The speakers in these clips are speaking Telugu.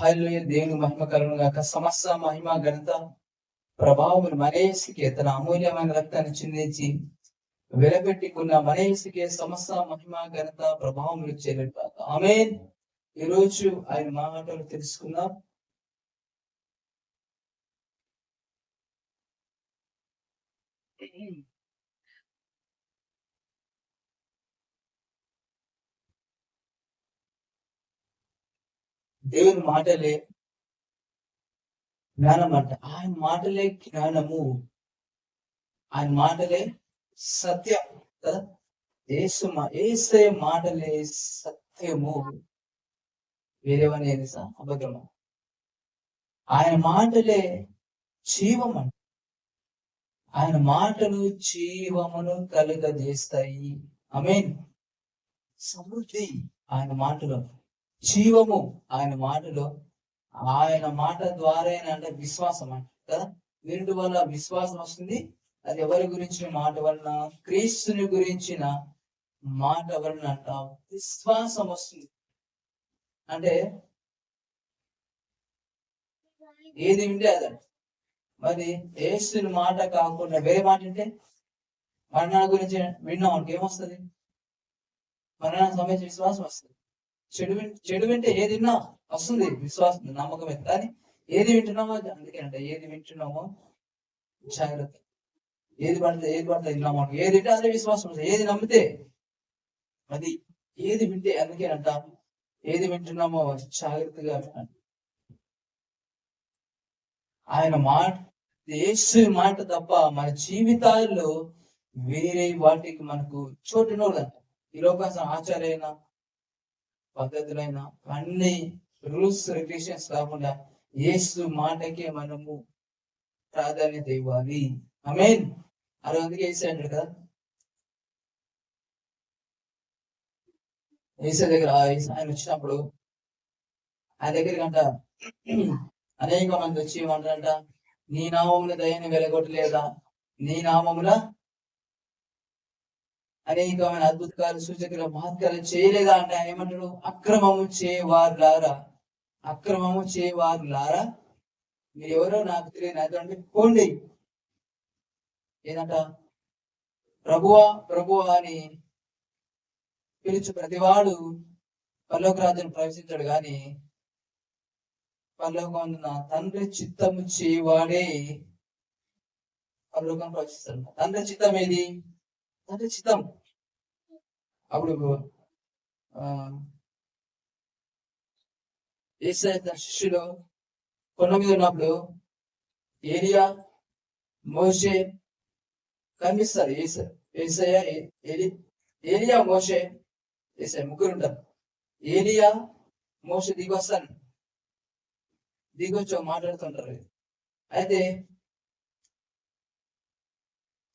హల్లెలూయా. దేవుని మహిమ కలుగును గాక. సమస్త మహిమ ఘనత ప్రభావం మనయేసుకే తన అమూల్యమైన రక్తాన్ని చిందించి వెలపెట్టుకున్న మనయేసుకే సమస్త మహిమ ఘనత ప్రభావములు చెల్లును గాక. ఆమేన్. ఈ రోజు ఆయన మాటలు తెలుసుకుందాం. దేవుని మాటలే జ్ఞానం అంట. ఆయన మాటలే జ్ఞానము, ఆయన మాటలే సత్యం కదా. యేసయ్య మాటలే సత్యము, వేరేవని అబద్ధము. ఆయన మాటలే జీవమంట. ఆయన మాటలు జీవమును కలుగజేస్తాయి. ఆమేన్. సమృద్ధి ఆయన మాటలో, జీవము ఆయన మాటలో. ఆయన మాట ద్వారా అంటే విశ్వాసం అంట కదా. వీటి వల్ల విశ్వాసం వస్తుంది. అది ఎవరి గురించిన మాట వలన? క్రీస్తుని గురించిన మాట వలన అంట విశ్వాసం వస్తుంది. అంటే ఏది వింటే అదంట. మరి యేసుని మాట కాకుండా వేరే మాట వింటే, మరణాల గురించి విన్నాం అనుకో ఏమొస్తుంది? మరణానికి సంబంధించిన విశ్వాసం వస్తుంది. చెడు వింటే ఏది విన్నా వస్తుంది విశ్వాసం, నమ్మకమే. కానీ ఏది వింటున్నామో అందుకే అంట, ఏది వింటున్నామో జాగ్రత్త. ఏది పడితే విన్నామో, ఏది వింటే అదే విశ్వాసం వస్తుంది. ఏది నమ్మితే అది, ఏది వింటే అందుకే అంట, ఏది వింటున్నామో జాగ్రత్తగా వినండి. ఆయన మాట, యేసు మాట తప్ప మన జీవితాల్లో వేరే వాటికి మనకు చోటునోదంట. ఈ లోక ఆచారైన పద్ధతులైన అన్ని రూల్స్ రెగ్యులేషన్స్ కాకుండా యేసు మాటకే మనము ప్రాధాన్యత ఇవ్వాలి. ఆమేన్. అలా అందుకే యేసు అంటాడు కదా, యేసు దగ్గర ఆయన వచ్చినప్పుడు ఆయన దగ్గరికి అంట అనేక మంది వచ్చి ఏమంటారంట, నీ నామముల దయని వెలగొట్టలేదా, నీ నామముల అనేకమైన అద్భుతాలు సూచకులు మహత్కాలు చేయలేదా అంటే ఆయన ఏమంటాడు, అక్రమము చేయవారులారా మీరు ఎవరో నాకు తెలియదు అంటే పోండి. ఏదంట, ప్రభువా అని పిలుచు ప్రతివాడు పరలోక రాజ్యాన్ని ప్రవేశించాడు, గాని పరలోకం తండ్రి చిత్తము చేయవాడే పరలోకం ప్రవేశిస్తాడు. తండ్రి చిత్తం ఏది? తండ్రి చిత్తం. అప్పుడు యేసయ్య శిష్యులు కొండ మీద ఉన్నప్పుడు ఏలియా, మోషే కనిపిస్తారు. ఏలియా, మోషే, యేసయ్య ముగ్గురు ఉంటారు. ఏలియా, మోషే దిగొచ్చి మాట్లాడుతుంటారు. అయితే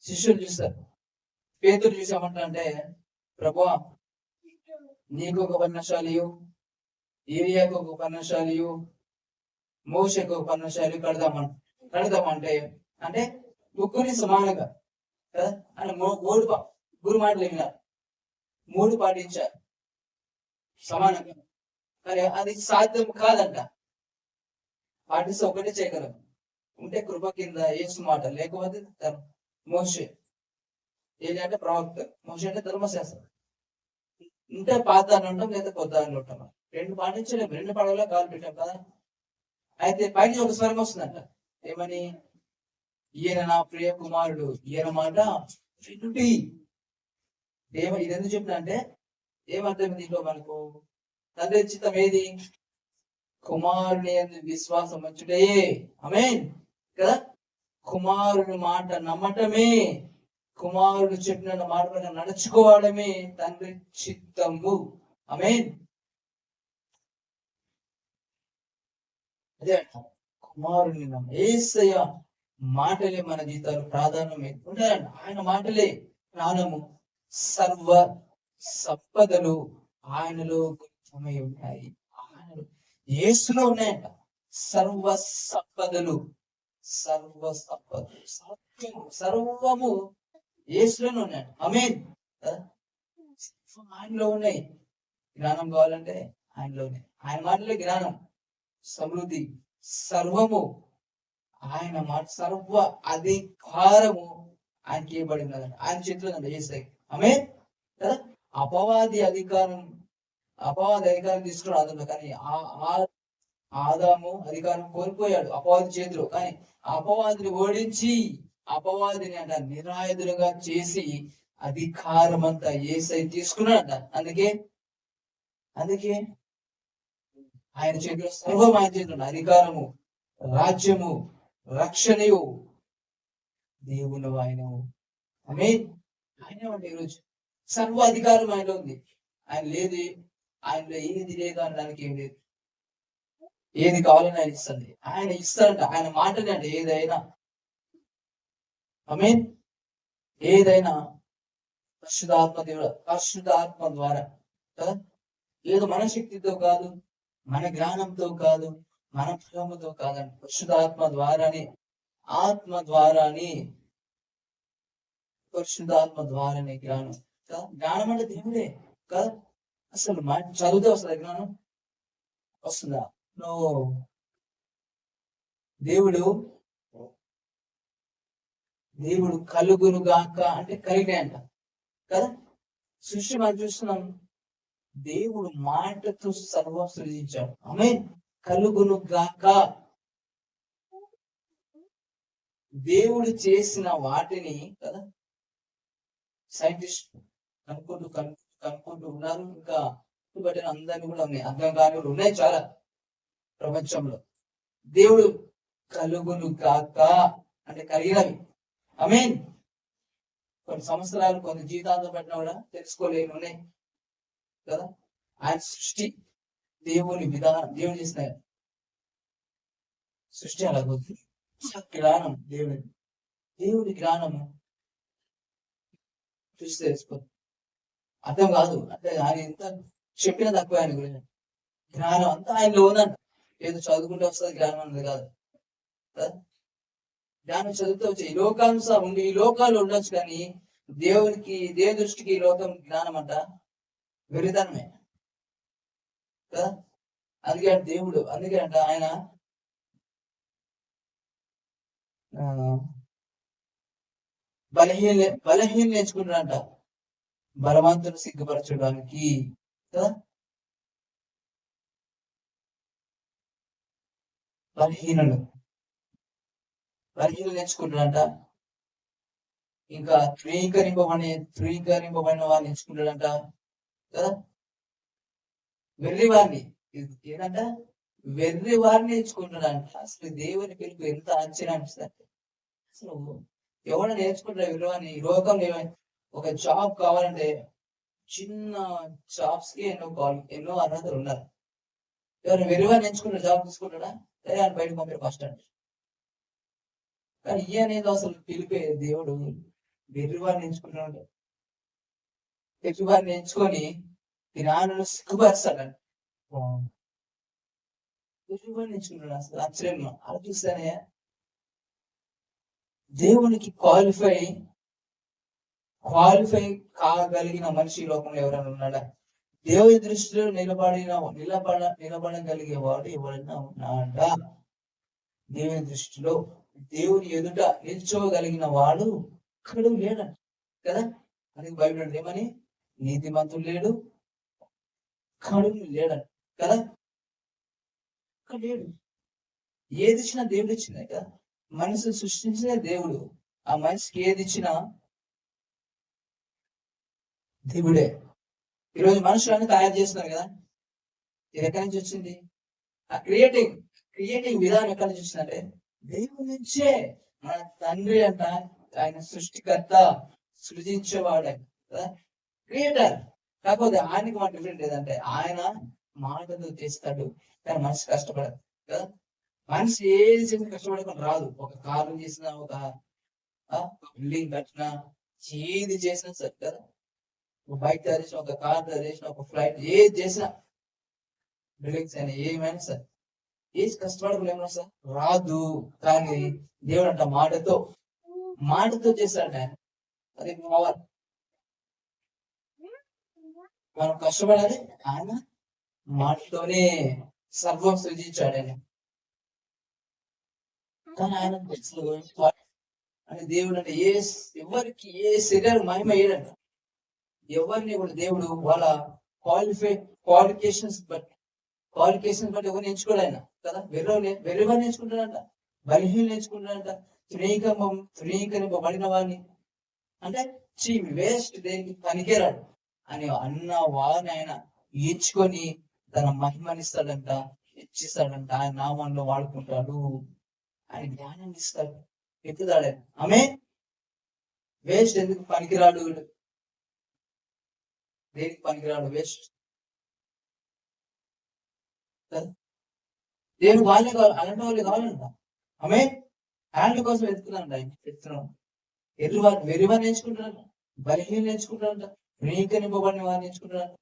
శిష్యులు చూస్తారు. పేతురు చూసామంటే, ప్రభువా నీకు ఒక పర్ణశాలియు, ఏలియాకు ఒక పర్ణశాలియు, మోషేకు ఒక పర్ణశాలి కడదామంటే అంటే ముగ్గురిని సమానంగా కదా అంటే మూడు మాటలు విన్నారు, 3 పాటించారు సమానంగా. కానీ అది సాధ్యం కాదంట. పాటిస్తే ఒకటే చేయగలం, ఉంటే కృప కింద యేసు మాట, లేకపోతే మోషే. ఏంటంటే ప్రవక్త, మోషే అంటే ధర్మశాస్త్రం. ఉంటే పాత అని ఉంటాం, లేదా కొత్త అని ఉంటాం. 2 పాటించలేము, 2 పడవలో కాలు పెట్టాం కదా. అయితే పైన ఒక స్వరం వస్తుందంట, ఏమని? ఈయన నా ప్రియ కుమారుడు, ఈయన మాట వినుడి. ఇది ఎందుకు చెప్పిన అంటే, ఏమర్థం దీంట్లో మనకు? తండ్రి చిత్తం ఏది? కుమారుని యందు విశ్వాసం ఉంచుటే. ఆమేన్ కదా. కుమారుని మాట నమ్మటమే, కుమారుడు చెప్పిన మాట పైన నడుచుకోవడమే తండ్రి చిత్తము. ఆమేన్. అదే కుమారుని యేసయ్య మాటలే మన జీవితాలు ప్రాధాన్యమే ఉంటాయంట. ఆయన మాటలే జ్ఞానము, సర్వ సంపదలు ఆయనలో గుప్తమై ఉంటాయి. ఆయనలో యేసులో ఉన్నాయంట సర్వ సంపదలు. సత్యము, సర్వము యేసులోనే ఉన్నాయంట. ఆమేన్. ఆయనలో ఉన్నాయి. జ్ఞానం కావాలంటే ఆయనలోనే. ఆయన మాటలే జ్ఞానం, సమృద్ధి, సర్వము ఆయన మాట, సర్వ అధికారము ఆయనకి ఇవ్వబడి ఉన్నదండి. ఆయన చేతిలో చేస్తాయి. ఆమె కదా అపవాది అధికారం తీసుకురాదు. కానీ ఆదాము అధికారం కోల్పోయాడు అపవాది చేతిలో. కానీ అపవాదిని ఓడించి అపవాదిని అంట నిరాయుధులుగా చేసి అధికారం అంతా యేసై తీసుకున్నాడంట. అందుకే ఆయన చేతిలో సర్వం, ఆయన చేతిలో అధికారము, రాజ్యము, రక్షణయు దేవుడు ఆయనవు. ఆయన అంటే ఈరోజు సర్వ అధికారం ఆయనలో ఉంది. ఆయన లేదు, ఆయనలో ఏది లేదు అనడానికి ఏం లేదు. ఏది కావాలని ఆయన ఇస్తుంది. ఆయన ఇస్తాడంట. ఆయన మాటనే అంటే ఏదైనా ఏదైనా పరిశుద్ధాత్మ ద్వారా కదా. ఏదో మన శక్తితో కాదు, మన జ్ఞానంతో కాదు, మన ప్రేమతో కాదండి. పరిశుద్ధాత్మ ద్వారానే, ఆత్మ ద్వారానే, పరిశుద్ధాత్మ ద్వారానే జ్ఞానం. జ్ఞానం అంటే దేవుడే కదా. అసలు చదివితే వస్తుందా జ్ఞానం? వస్తుందా? దేవుడు కలుగును గాక అంటే కలిగాయంట కదా. సృష్టి మనం చూస్తున్నాం. దేవుడు మాటతో సర్వం సృజించాడు. ఆమె కలుగును గాక. దేవుడు చేసిన వాటిని కదా సైంటిస్ట్ కనుక్కుంటూ ఉన్నారు. ఇంకా బట్టిన అందరినీ కూడా ఉన్నాయి, అర్థం కాని కూడా ఉన్నాయి చాలా ప్రపంచంలో. దేవుడు కలుగును గాక అంటే కలిగినవి. ఆమేన్. కొన్ని సంవత్సరాలు, కొన్ని జీవితాలతో పట్టినా కూడా తెలుసుకోలేని ఉన్నాయి కదా. ఆయన సృష్టి, దేవుని విధానం, దేవుడు చేసిన సృష్టి అలాగొద్దు. జ్ఞానం, దేవుడి జ్ఞానము చూసి తెలుసుకోదు, అర్థం కాదు. అంటే ఆయన ఎంత చెప్పినా తక్కువ. ఆయన గురించి జ్ఞానం అంతా ఆయనలో ఉందంట. ఏదో చదువుకుంటే వస్తుంది జ్ఞానం అనేది కాదు. జ్ఞానం చదువుతూ వచ్చి ఈ లోకాంశం ఉండి ఈ లోకాలు ఉండొచ్చు, కానీ దేవుడి దృష్టికి ఈ లోకం జ్ఞానం అంట వెరితనమే కదా. అందుకే దేవుడు, అందుకే అంట ఆయన బలహీన నేర్చుకుంటాడంట బలవంతుని సిగ్గుపరచడానికి కదా. బలహీనులు నేర్చుకుంటాడంట. ఇంకా ధృవీకరింపబడిన వారిని ఎంచుకుంటాడంట కదా. వెర్రి వారిని ఎంచుకుంటాడంట. అసలు దేవుని పిలుపు ఎంత ఆశ్చర్యం అనిపిస్తుంది. అసలు ఎవరైనా నేర్చుకుంటారు విలువని. ఈ లోకంలో ఒక జాబ్ కావాలంటే చిన్న జాబ్స్ కి ఎన్నో అర్హతలు ఉన్నారు. ఎవరైనా వెర్రివారిని ఎంచుకుంటారు, జాబ్ తీసుకుంటాడా? ఆయన బయటకు పంపారు ఫస్ట్ అంటే. కానీ అనేది అసలు పిలిపే దేవుడు వెర్రివారిని ఎంచుకుంటున్నాడు. వెర్రివారిని ఎంచుకొని జ్ఞానులు సిగ్గుపరుస్తాడండి. వెర్రివారిని ఎంచుకుంటాడు. అసలు ఆశ్చర్యం ఆలోచిస్తానే. దేవునికి క్వాలిఫై కాగలిగిన మనిషి లోకంలో ఎవరైనా ఉన్నాడా? దేవుని దృష్టిలో నిలబడగలిగే వాడు ఎవరైనా ఉన్నాడా? దేవుని దృష్టిలో, దేవుని ఎదుట నిల్చోగలిగిన వాడు ఒక్కడు లేడు కదా. అందుకే బైబిల్ ఏమని, నీతిమంతుడు లేడు, ఒక్కడు లేడంట కదా. లేడు. ఏది ఇచ్చినా దేవుడు ఇచ్చిందే కదా. మనిషి సృష్టించిన దేవుడు. ఆ మనిషికి ఏది ఇచ్చినా దేవుడే. ఈరోజు మనుషులన్నీ తయారు చేస్తున్నారు కదా. ఇది ఎక్కడి నుంచి వచ్చింది? ఆ క్రియేటింగ్ విధానం ఎక్కడి నుంచి వచ్చిందంటే దేవుడి నుంచే. మన తండ్రి అంట ఆయన సృష్టికర్త, సృజించేవాడే కదా, క్రియేటర్. కాకపోతే ఆయనకి మన డిఫరెంట్ ఏదంటే ఆయన మాటతో చేస్తాడు, కానీ మనిషి కష్టపడదు కదా. మనిషి ఏది చేసినా కష్టపడకుండా రాదు. ఒక కారు చేసినా, ఒక బిల్డింగ్ కట్టినా, ఏది చేసినా సరే కదా. ఒక బైక్ తయారు చేసిన, ఒక కార్ తయారు చేసిన, ఒక ఫ్లైట్ ఏది చేసినా, బిల్డింగ్స్ అయినా ఏమైనా సార్ ఏది కష్టపడకుండా సార్ రాదు. కానీ దేవుడు అంట మాటతో చేస్తాడు ఆయన. అది పవర్. మనం కష్టపడాలి, ఆయన మాటతోనే సర్వం సృజించాడు ఆయన. కానీ ఆయన అని దేవుడు అంటే ఎవరికి ఏ శరీరం మహిమ ఏడంట. ఎవరిని కూడా దేవుడు వాళ్ళ క్వాలిఫికేషన్స్ బట్టి ఎవరిని ఎంచుకోడు ఆయన కదా. వెర్రవారిని ఎంచుకుంటాడంట, బలహీనలు ఎంచుకుంటాడంట, తృణీకరింపబడిన వారిని, అంటే వేస్ట్, దేనికి పనికిరాడు అని అన్న వారిని ఆయన ఎంచుకొని తన మహిమనిస్తాడంట, ఇచ్చిస్తాడంట. ఆయన నామంలో వాడుకుంటాడు, ఆయన జ్ఞానాన్ని ఇస్తాడు, ఎత్తుతాడు. ఆమె వేస్ట్, ఎందుకు పనికిరాడు, దేనికి పనికిరాడు, వేస్ట్. దేవుడు వాళ్ళే కావాలి, అలాంటి వాళ్ళు కావాలంట. ఆమె హ్యాండ్ కోసం ఎత్తుకున్నాడు ఆయన. ఎత్తున్నాడు వెర్రివారిని నేర్చుకుంటున్నాడు, బలహీన నేర్చుకుంటాడంట, నీకనివ్వబడిన వారిని నేర్చుకుంటున్నాడు.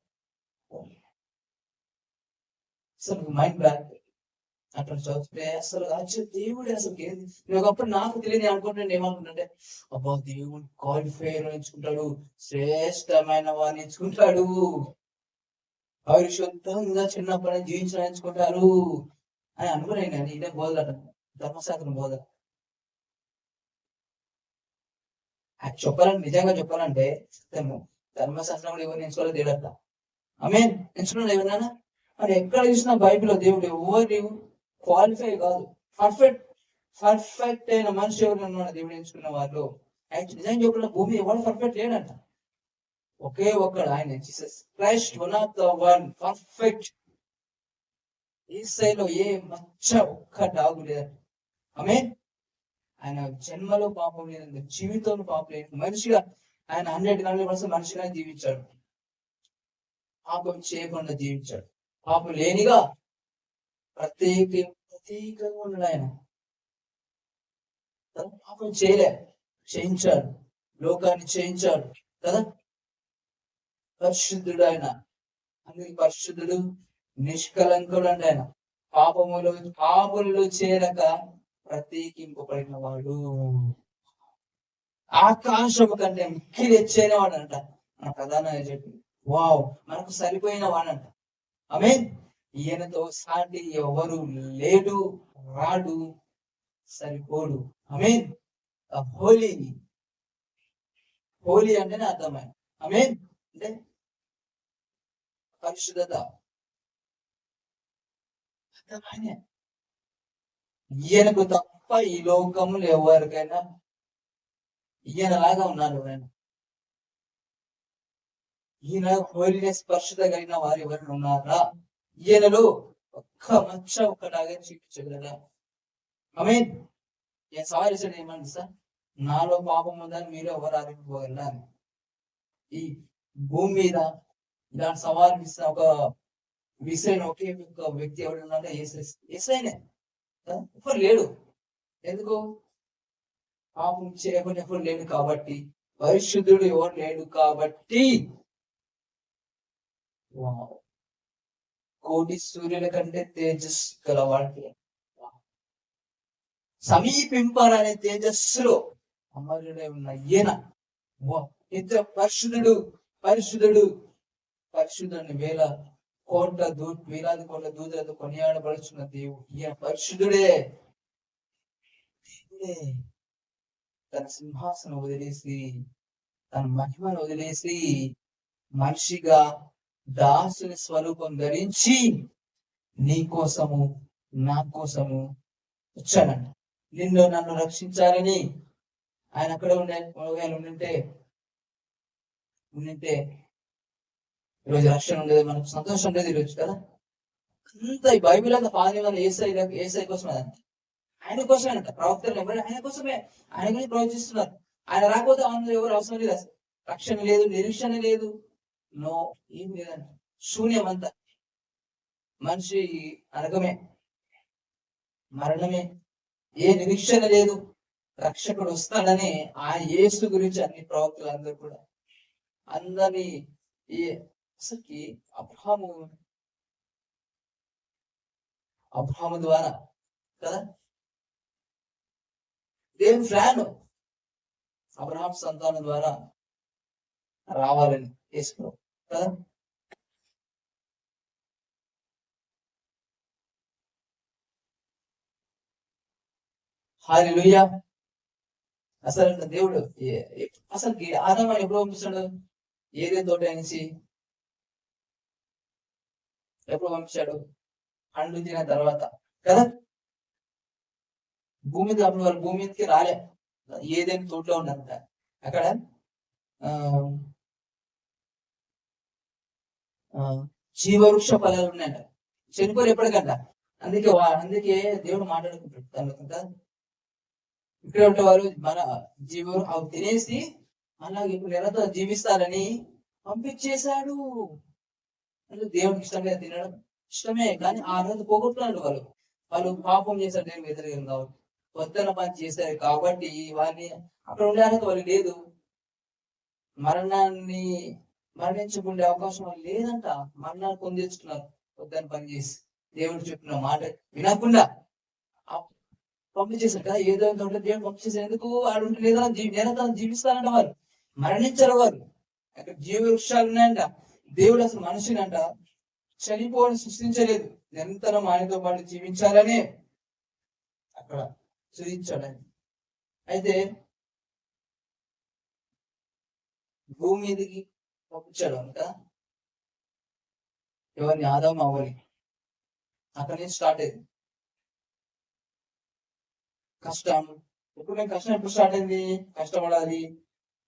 అసలు మైండ్ బ్లాక్ అట్లా చదువుతుంటే అసలు దేవుడే అసలు ఏది. ఒకప్పుడు నాకు తెలియదు అనుకుంటే ఏమనుకుంటుంటే, అబ్బా దేవుడు క్వాలిఫైర్ ఎంచుకుంటాడు, శ్రేష్టమైన వారిని ఎంచుకుంటాడు, పరిశుద్ధంగా చిన్నప్పటి నుంచి జీవించడం ఎంచుకుంటారు అని అనుకున్నాను. నేను ఇదే బోధ, ధర్మశాస్త్రం బోధ. నిజంగా చెప్పాలంటే ధర్మశాస్త్రం కూడా ఎవరిని ఎంచుకోవాలి దేవుడట. ఆమె ఎంచుకున్నాడు ఎవరినైనా. మరి ఎక్కడ చూసినా బైబిల్లో దేవుడు ఎవరు క్వాలిఫై కాదు, పర్ఫెక్ట్ అయిన మనిషి ఎవరు ఉన్నాడు దేవుడు ఎంచుకున్న వాళ్ళు. నిజంగా చెప్పిన భూమి ఎవరు పర్ఫెక్ట్ లేడంట. ఒకే ఒక్కడు, ఆయన Jesus Christ, one of the one perfect. ఈసాయిలో ఏ మచ్చ ఒక్క డాగు లేదంట. ఆమె ఆయన జన్మలో పాపం లేదండి, జీవితంలో పాపం లేదు. మనిషిగా ఆయన 100% మనిషిగా జీవించాడు, పాపం చేయకుండా జీవించాడు, పాపం లేనిగా ప్రత్యేకంగా ఉన్నాడు. ఆయన పాపం చేయించాడు, లోకాన్ని చేయించాడు కదా. పరిశుద్ధుడు ఆయన, అందుకే పరిశుద్ధుడు, నిష్కలంకుడు అంటే ఆయన. పాపములో చేరక ప్రత్యేకింపబడిన వాడు, ఆకాశము కంటే మిక్కిలి ఎచ్చైన వాడు అంట మన ప్రధానంగా చెప్పింది. వావ్, మనకు సరిపోయిన వాడంట. ఆమె ఈయనతో సాటి ఎవరు లేడు, రాడు, సరిపోడు. ఆమె హోలీ అంటేనే అర్థమైన. ఆమె అంటే పరిశుద్ధత. అర్థమైన ఈయనకు తప్ప ఈ లోకములు ఎవరికైనా ఈయనలాగా ఉన్నారు. ఈయన హోలీనెస్, పరిశుద్ధ కలిగిన వారు ఎవరైనా ఉన్నారా? ఈయనలో ఒక్క మచ్చ ఒక్కలాగా చూపించగలరా? ఆమె సవాల్ ఇస్తాడు, ఏమంది సార్, నాలో పాపం ఉందని మీరు ఎవరు ఆరోగ్యపోగలరా అని. ఈ భూమి మీద ఇలాంటి సవాల్ ఇస్తున్న ఒక విషయం ఒకే ఒక వ్యక్తి ఎవడున్నాడో ఏసైనే, ఎవరు లేడు. ఎందుకు? పాపం చేయకుండా ఎవరు లేడు కాబట్టి, పరిశుద్ధుడు ఎవరు లేడు కాబట్టి. కోటి సూర్యుల కంటే తేజస్సు గలవాడు, సమీపింపాలనే తేజస్సులో అమరుడై ఉన్న ఈయన ఇంత పరిశుద్ధుడు వేలాది కోట్ల దూతలతో కొనియాడబడుచున్న దేవుడు. ఈయన పరిశుద్ధుడే. దేవుడే తన సింహాసనం వదిలేసి, తన మహిమను వదిలేసి, మనిషిగా దాసుని స్వరూపం ధరించి నీ కోసము, నా కోసము వచ్చాడంట. నిన్ను నన్ను రక్షించాలని ఆయన అక్కడ ఉండింటే ఈరోజు రక్షణ ఉండేది, మనకు సంతోషం ఉండేది ఈరోజు కదా. అంత ఈ బైబిల్ అంతా పాదం ఏసై కోసమే అదంతా, ఆయన కోసమే అంట. ప్రవక్తలు ఎవరు ఆయన కోసమే, ఆయన గురించి ప్రవచిస్తున్నారు. ఆయన రాకపోతే అందులో ఎవరు అవసరం లేదు. అసలు రక్షణ లేదు, నిరీక్షణ లేదు, ఏం లేదంట, శూన్యం అంతా. మనిషి నరకమే, మరణమే, ఏ నిరీక్షణ లేదు. రక్షకుడు వస్తాడని ఆ యేసు గురించి అన్ని ప్రవక్తలు అందరూ కూడా అందరినీ అసలుకి అబ్రహాము ద్వారా కదా దేవుని ప్లాన్ అబ్రహాం సంతానం ద్వారా రావాలని యేసు కదా. హల్లెలూయా. అసలు దేవుడు అసలు ఆదాము ఎప్పుడు పంపిస్తాడు? ఏదైనా తోట నుంచి ఎప్పుడు పంపించాడు? పండ్లు తిన తర్వాత కదా. భూమి మీద అప్పుడు వాళ్ళు భూమి మీదకి రాలే, ఏదైనా తోటలో ఉన్నంత అక్కడ జీవవృక్ష ఫలాలు ఉన్నాయంట. చనిపోరు ఎప్పటికంట. అందుకే దేవుడు మాట్లాడుకుంటాడు అనుకుంటా. ఇక్కడ ఉంటే వారు మన అవి తినేసి అలాగే ఇప్పుడు నెలతో జీవిస్తారని పంపించేశాడు. అంటే దేవుడికి ఇష్టమే తినడం, ఇష్టమే, కానీ ఆ రోజు పోగొట్టుకున్నాడు వాళ్ళు పాపం చేశారు, దేవుని వ్యతిరేకం కాబట్టి వద్దన పని చేశారు కాబట్టి వారిని అక్కడ ఉండడానికి వాళ్ళు లేదు. మరణాన్ని మరణించుకునే అవకాశం లేదంట. మరణాన్ని పొందించుకున్నారు వద్దని పని చేసి, దేవుడు చెప్పిన మాట వినకుండా పంపించేశారు కదా. ఏదో దేవుడు పంపించేసారు. ఎందుకు వాడు ఉంటే లేదా నిరంతరం జీవిస్తారంట. వారు మరణించరు. వారు అక్కడ జీవ వృక్షాలు ఉన్నాయంట. దేవుడు అసలు మనిషిని అంట చనిపోవని సృష్టించలేదు, నిరంతరం ఆయనతో పాటు జీవించాలనే అక్కడ సృష్టించాడు. అయితే భూమి మీదకి పంపించాడు అంట ఎవరిని? ఆదాము అవ్వని. అక్కడి నుంచి స్టార్ట్ అయింది కష్టం. ఇప్పుడు నేను కష్టం ఎప్పుడు స్టార్ట్ అయింది? కష్టపడాలి,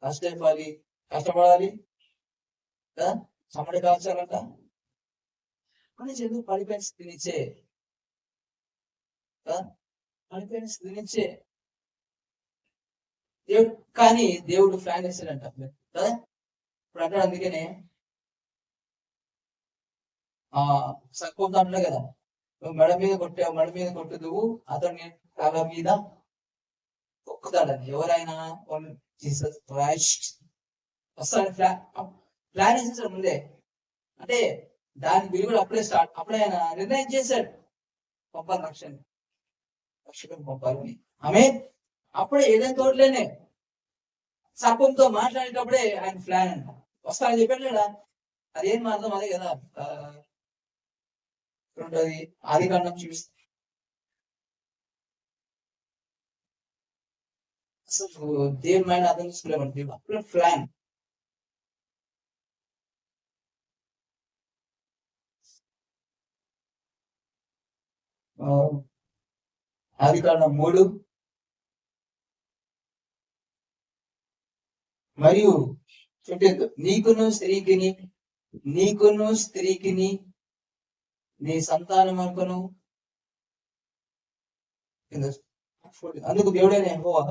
కష్టపడాలి కదా, చమ్మడి కాల్చాలంట. కానీ ఎందుకు పడిపోయిన స్థితి నుంచే పడిపోయిన స్థితి నుంచే దేవుడు, కానీ దేవుడు ప్లాన్ వేసాడంట కదా. ఇప్పుడు అంటాడు, అందుకనే సర్పంతో అంటాడు కదా, నువ్వు మెడ మీద కొట్టుదువు అతన్ని తల మీద తొక్కుతాడని. ఎవరైనా జీసస్ క్రైస్ట్ వస్తాడు. ప్లాన్ వేసేసాడు ముందే. అంటే దాని విలువలు అప్పుడే ఆయన నిర్ణయం చేశాడు, పంపాలి రక్షకుని పంపాలని. ఆమె అప్పుడే ఏదైనా తోటలేనే సర్పంతో మాట్లాడేటప్పుడే ఆయన ప్లాన్ అంట. వస్తాడని చెప్పాడు కదా. అదేం అర్థం? అదే కదా ఉంటుంది. ఆదికాండం చూపిస్తే అసలు దేవుని మైండ్ అర్థం చేసుకోలేమండి. అప్పుడే ప్లాన్. ఆదికాండం 3 మరియు చుట్టూ నీకును స్త్రీకిని నీ సంతానం అనుకును. అందుకు దేవుడైన యెహోవా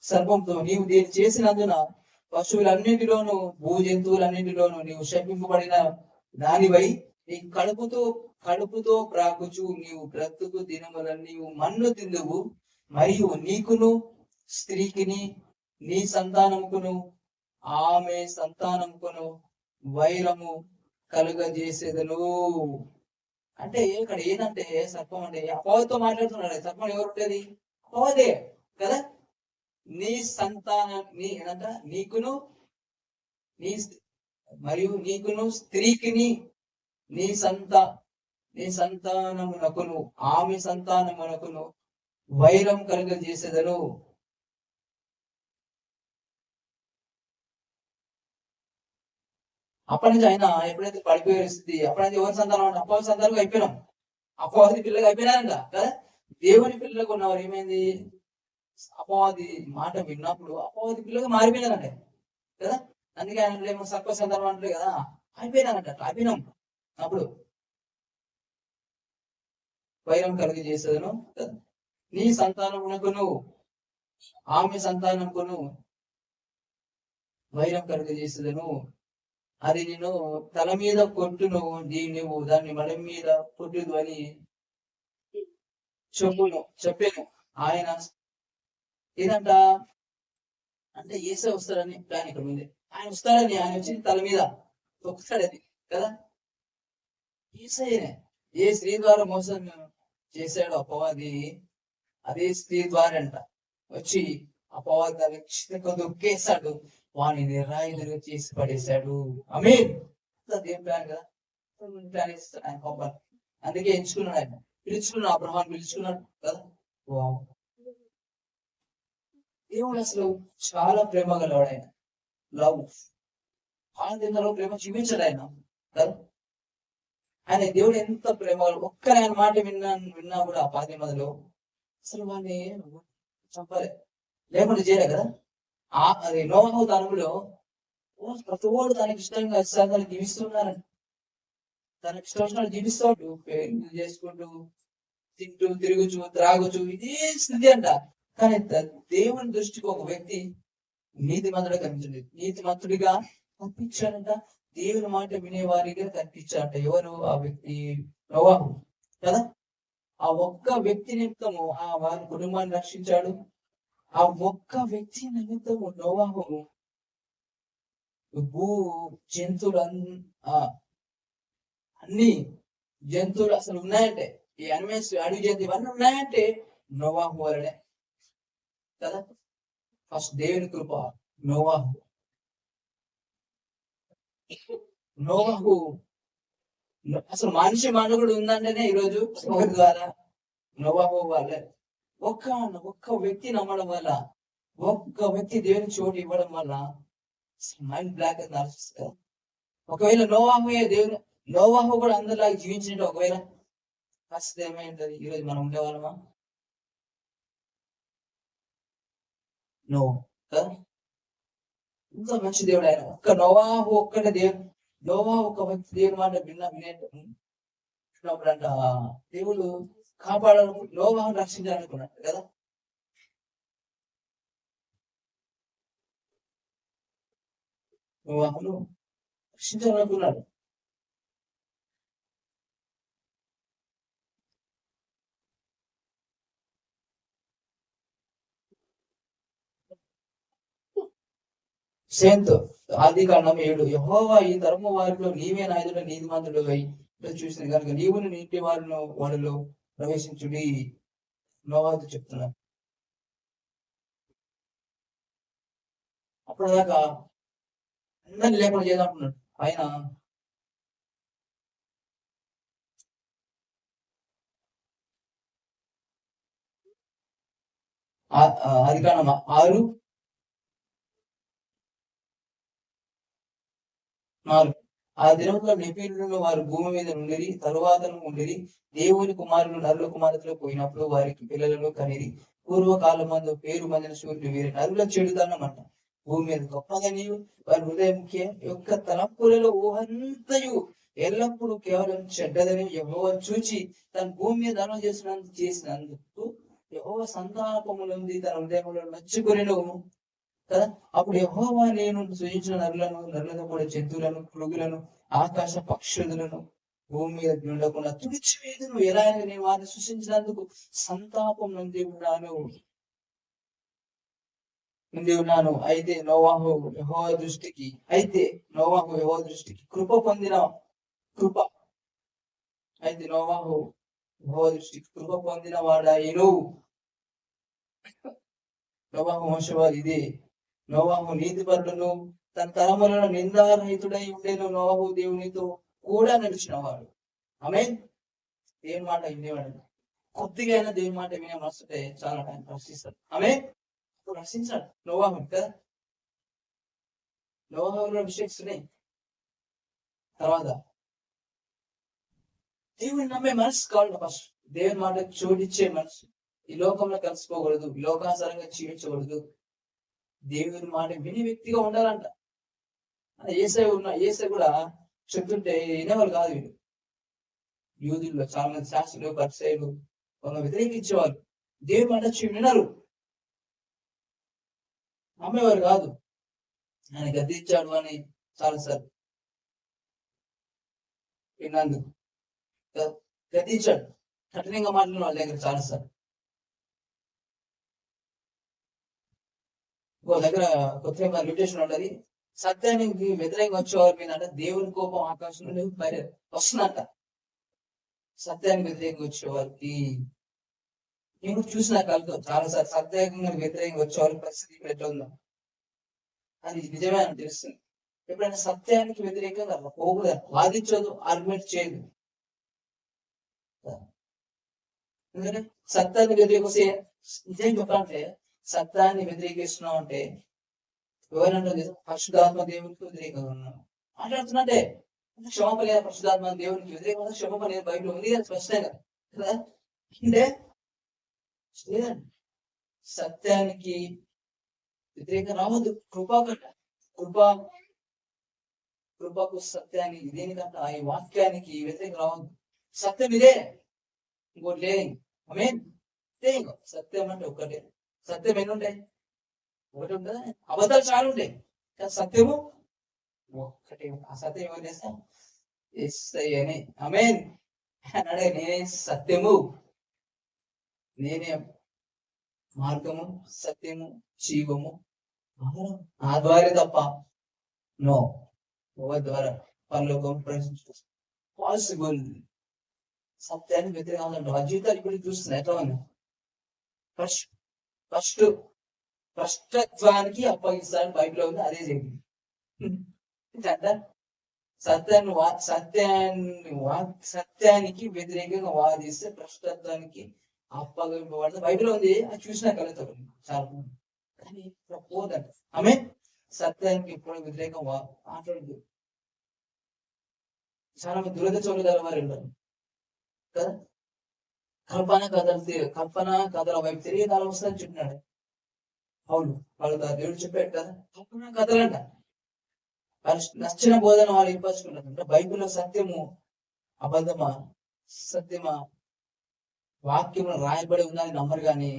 సర్పంతో, నీవు దీన్ని చేసినందున పశువులన్నింటిలోను భూజంతువులన్నింటిలోను నీవు శపింపబడిన దానివై నీ కడుపుతో ప్రాకుచు నీవు బ్రతుకు దినములను నీవు మన్ను తిందువు. మరియు నీకును స్త్రీకిని నీ సంతానముకును ఆమె సంతానముకును వైరము కలుగజేసేదను. అంటే ఇక్కడ ఏంటంటే సర్పం అంటే అపవాదితో మాట్లాడుతున్నాడు. సర్పం ఎవరు ఉండేది? అపవాదే కదా. నీ సంతానం ఏదంట, నీకును స్త్రీకిని నీ సంతానమునకును ఆమె సంతానమునకును వైరం కలుగజేసేదను. అప్పటి నుంచి ఆయన ఎప్పుడైతే పడిపోయే స్థితి, అప్పటి నుంచి ఎవరి సంతానం అంటే అపవాది సంతానం అయిపోయినాం. అపవాది పిల్లగా అయిపోయినారంట కదా. దేవుని పిల్లలకు ఉన్నవారు ఏమైంది? అపవాది మాట విన్నప్పుడు అపవాది పిల్లగా మారిపోయినారంట కదా. అందుకే ఆయన ఏమో సర్ప సందర్భం అంటే కదా, అయిపోయినారంట. అయిపోయినాం. అప్పుడు వైరం కలిగి చేసేదను కదా. నీ సంతానమునకును ఆమె సంతానముకును వైరం కలిగి చేసేదను. అది నేను తల మీద కొట్టును, నువ్వు దాన్ని మడ మీద కొట్టుదు అని చెప్పాను. ఆయన ఏదంట అంటే ఏసే వస్తాడని ప్లాన్ ఇక్కడ ఉంది. ఆయన వస్తాడని, ఆయన వచ్చి తల మీద తొక్కుతాడని కదా. ఏసయ్యనే ఏ స్త్రీ ద్వారా మోసం చేశాడు అపవాది, అదే స్త్రీ ద్వారా అంట వచ్చి అపవాది దొక్కేశాడు, వాడిని నిరాయుధులుగా చేసి పడేశాడు. ఆమేన్. దేవుని ప్లాన్ కదా. ప్లాన్ ఇస్తాడు ఆయన పంపాలి. అందుకే ఎంచుకున్నాడు ఆయన, పిలుచుకున్నాడు. అబ్రహాం పిలుచుకున్నాడు కదా. దేవుడు అసలు చాలా ప్రేమ గలవాడు ఆయన. లవ్ ఆనందంలో ప్రేమ చూపించాడు ఆయన కదా. ఆయన దేవుడు ఎంత ప్రేమ ఒక్కరు ఆయన మాట విన్నా కూడా ఆ 10 మందిలో అసలు వాడిని చంపాలి లేకుండా చేయలే కదా. అది నోవహు తనములో ప్రతి ఓడు తనకి ఇష్టంగా ఇష్టాన్ని జీవిస్తున్నారని, తనకి ఇష్టం వచ్చినట్టు జీవిస్తాడు, పెళ్లి చేసుకుంటూ తింటూ తిరుగుచు త్రాగుచు ఇదే స్థితి అంట. కానీ దేవుని దృష్టికి ఒక వ్యక్తి నీతిమంతుడిగా కనిపించండి, నీతిమంతుడిగా కనిపించాడంట. దేవుని మాట వినేవారిగా కనిపించాడంట. ఎవరు ఆ వ్యక్తి? నోవహు కదా. ఆ ఒక్క వ్యక్తి నిమిత్తము ఆ వారి కుటుంబాన్ని రక్షించాడు. ఆ ఒక్క వ్యక్తి నిమిత్తము నోవహు భూ జంతువులు అన్ని జంతువులు అసలు ఉన్నాయంటే, ఈ అనిమల్స్ అడవి జంతువు ఇవన్నీ ఉన్నాయంటే నోవహు వలనే కదా. ఫస్ట్ దేవుని కృప నోవహు. నోవహు అసలు మనిషి మనుగుడు ఉందంటేనే ఈరోజు ఎవరి ద్వారా? నోవహు వల్ల. ఒక్క వ్యక్తి నమ్మడం వల్ల, ఒక్క వ్యక్తి దేవుని చోటు ఇవ్వడం వల్ల మైండ్ బ్లాక్ అని ఆలోచిస్తారు. ఒకవేళ నోవహు కూడా అందరిలాగా జీవించినట్టు ఒకవేళ పరిస్థితి ఏమైంటది? ఈరోజు మనం ఉండేవాళ్ళమా? నో కదా. ఇంత మంచి దేవుడు ఆయన. ఒక్క నోవహు ఒక్కటే దేవుడు. నోవహు ఒక వ్యక్తి దేవుని మాట విన్నప్పుడు అంట దేవుడు కాపాడాలను, నోవహును రక్షించాలనుకున్నాడు కదా. నోవహును రక్షించాలనుకున్నాడు. సేంత్ ఆదికాండం 7, యెహోవా ఈ తరము వారిలో నీవే నాయుడు నీతిమంతుడు అయి చూసిన కనుక నీవును నీటి వారిలో వాళ్ళలో ప్రవేశించుడి. నోవాహుతో చెప్తున్నారు. అప్పటిదాకా అందరిని లేకుండా చేయాలనుకున్నాడు ఆయన. ఆదికాండం 6:4 ఆ దినంలో నెఫీలులను వారు భూమి మీద ఉండిరి, తరువాతను ఉండిరి. దేవుని కుమారులు నరుల కుమార్తెలు పోయినప్పుడు వారికి పిల్లలను కనిరి. పూర్వకాలం మందు పేరు మందిన సూర్యుడు వీరి నరుల చెడుతనం అంట భూమి మీద గొప్పగా నీవు వారి హృదయం యొక్క తలంపులలో ఊహంతయు ఎల్లప్పుడూ కేవలం చెడ్డదని యెహోవా చూచి తన భూమి మీద అను చేసినందుకు యెహోవా సంతాపములుంది తన హృదయంలో నచ్చుకొనెను కదా. అప్పుడు యెహోవా నేను సృజించిన నరులతో కూడా జంతువులను, పురుగులను, ఆకాశ పక్షులను భూమి మీద ఉండకుండా తుడిచివేదును. ఎలా నేను వారిని సృష్టించినందుకు సంతాపం నుండి ఉన్నాను. అయితే నోవహు యెహోవా దృష్టికి కృప పొందిన వాడాయను. నోవహు వంశవాది ఇదే. నోవహు నీతిపరులను తన తరములను నిందారహితుడై ఉండేను. నోవహు దేవునితో కూడా నడిచినవాడు. ఆమేన్. దేవుని మాట వినేవాడు. కొద్దిగా అయినా దేవుని మాట వినే మనసుంటే చాలా టైం రక్షిస్తాడు. ఆమేన్. ఇప్పుడు రక్షించాడు నోవహు కదా. నోవహులో మిస్టేక్స్ ఉన్నాయి. తర్వాత దేవుని నమ్మే మనసు కావాలి. ఫస్ట్ దేవుని మాట చోటిచ్చే మనసు. ఈ లోకంలో కలిసిపోకూడదు, లోకానుసారంగా జీవించకూడదు, దేవుని మాట విని వ్యక్తిగా ఉండాలంట. ఏసై కూడా చెప్తుంటే వినేవాళ్ళు కాదు. వీళ్ళు యూదుల్లో చాలా మంది శాస్త్రులు, పరిసయ్యులు వాళ్ళ వ్యతిరేకించేవాళ్ళు. దేవుని మాట వినరు, నమ్మేవారు కాదు. ఆయన గద్దించాడు అని చాలాసార్లు విన్నందుకు గద్దించాడు, కఠినంగా మాట్లాడిన వాళ్ళ దగ్గర చాలాసార్లు. ఇంకో దగ్గర కొత్తగా లిమిటేషన్ ఉంటది. సత్యానికి వ్యతిరేకంగా వచ్చేవారి మీద అంటే దేవుని కోపం ఆకాశం నుండి బయట వస్తుందంట. సత్యానికి వ్యతిరేకంగా వచ్చేవారికి నేను చూసిన కలుగు చాలాసార్లు సత్యానికి వ్యతిరేకంగా వచ్చేవారి పరిస్థితి ఎట్లా ఉందో అది నిజమే అని తెలుస్తుంది. ఎప్పుడైనా సత్యానికి వ్యతిరేకంగా పోకూడదు, వాదించదు, ఆర్గ్యుమెంట్ చేయదు. ఎందుకంటే సత్యానికి వ్యతిరేకంగా నిజం చెప్పాలంటే సత్యాన్ని వ్యతిరేకిస్తున్నావు అంటే ఎవరంటే పరిశుద్ధాత్మ దేవునికి వ్యతిరేకంగా ఉన్నావు మాట్లాడుతున్నట్టే. క్షమాపణ లేదా పరిశుద్ధాత్మ దేవునికి వ్యతిరేకంగా క్షమాపణ లేదా బైబిల్ ఉంది కదా స్పష్టంగా కదా. అంటే లేదండి, సత్యానికి వ్యతిరేకంగా రావద్దు. కృపకు సత్యానికి దేనికంట ఈ వాక్యానికి వ్యతిరేకంగా రావద్దు. సత్యం ఇదే, ఇంకోటి లేదు. సత్యం అంటే ఒక్కటే. సత్యం ఎన్ని ఉంటాయి? ఒకటి ఉంటుంది. అబద్ధాలు చాలా ఉంటాయి కానీ సత్యము ఒక్కటే. ఆ సత్యం ఎవరు చేస్తాం? ఎస్ఐ అని. ఆమేన్ అన్నాడే, నేనే సత్యము, నేనే మార్గము, సత్యము, జీవము, నా ద్వారా తప్ప నో ఎవరి ద్వారా పరలోకం ప్రవేశించు పాసిబుల్. సత్యాన్ని వ్యతిరేకంగా ఆ జీవితాలు ఇప్పుడు చూస్తున్నాయి ఎట్లా ఉంది. ఫస్ట్ భ్రష్టత్వానికి అప్పగిస్తాను బైబిల్లో ఉంది, అదే జరిగింది. సత్యానికి వ్యతిరేకంగా వాదిస్తే భ్రష్టత్వానికి అప్పగింపబడదు బైబిల్లో ఉంది. అది చూసినా కలుగుతారు చాలా కానీ పోదంట. ఆమె సత్యానికి ఎప్పుడు వ్యతిరేకంగా మాట్లాడదు. చాలా మంది దురదృష్టం గల వారు ఉంటారు కదా. కల్పన కథల వైపు తిరిగి కాలం వస్తుందని చెప్పినాడు. అవును, వాళ్ళు దేవుడు చెప్పాడు కదా, కల్పన కథలంట. నచ్చిన బోధన వాళ్ళు ఏర్పరచుకున్నారు. అంటే బైబిల్లో సత్యము అబద్ధమా, సత్యమా వాక్యంలో రాయబడి ఉందని నమ్మరు కానీ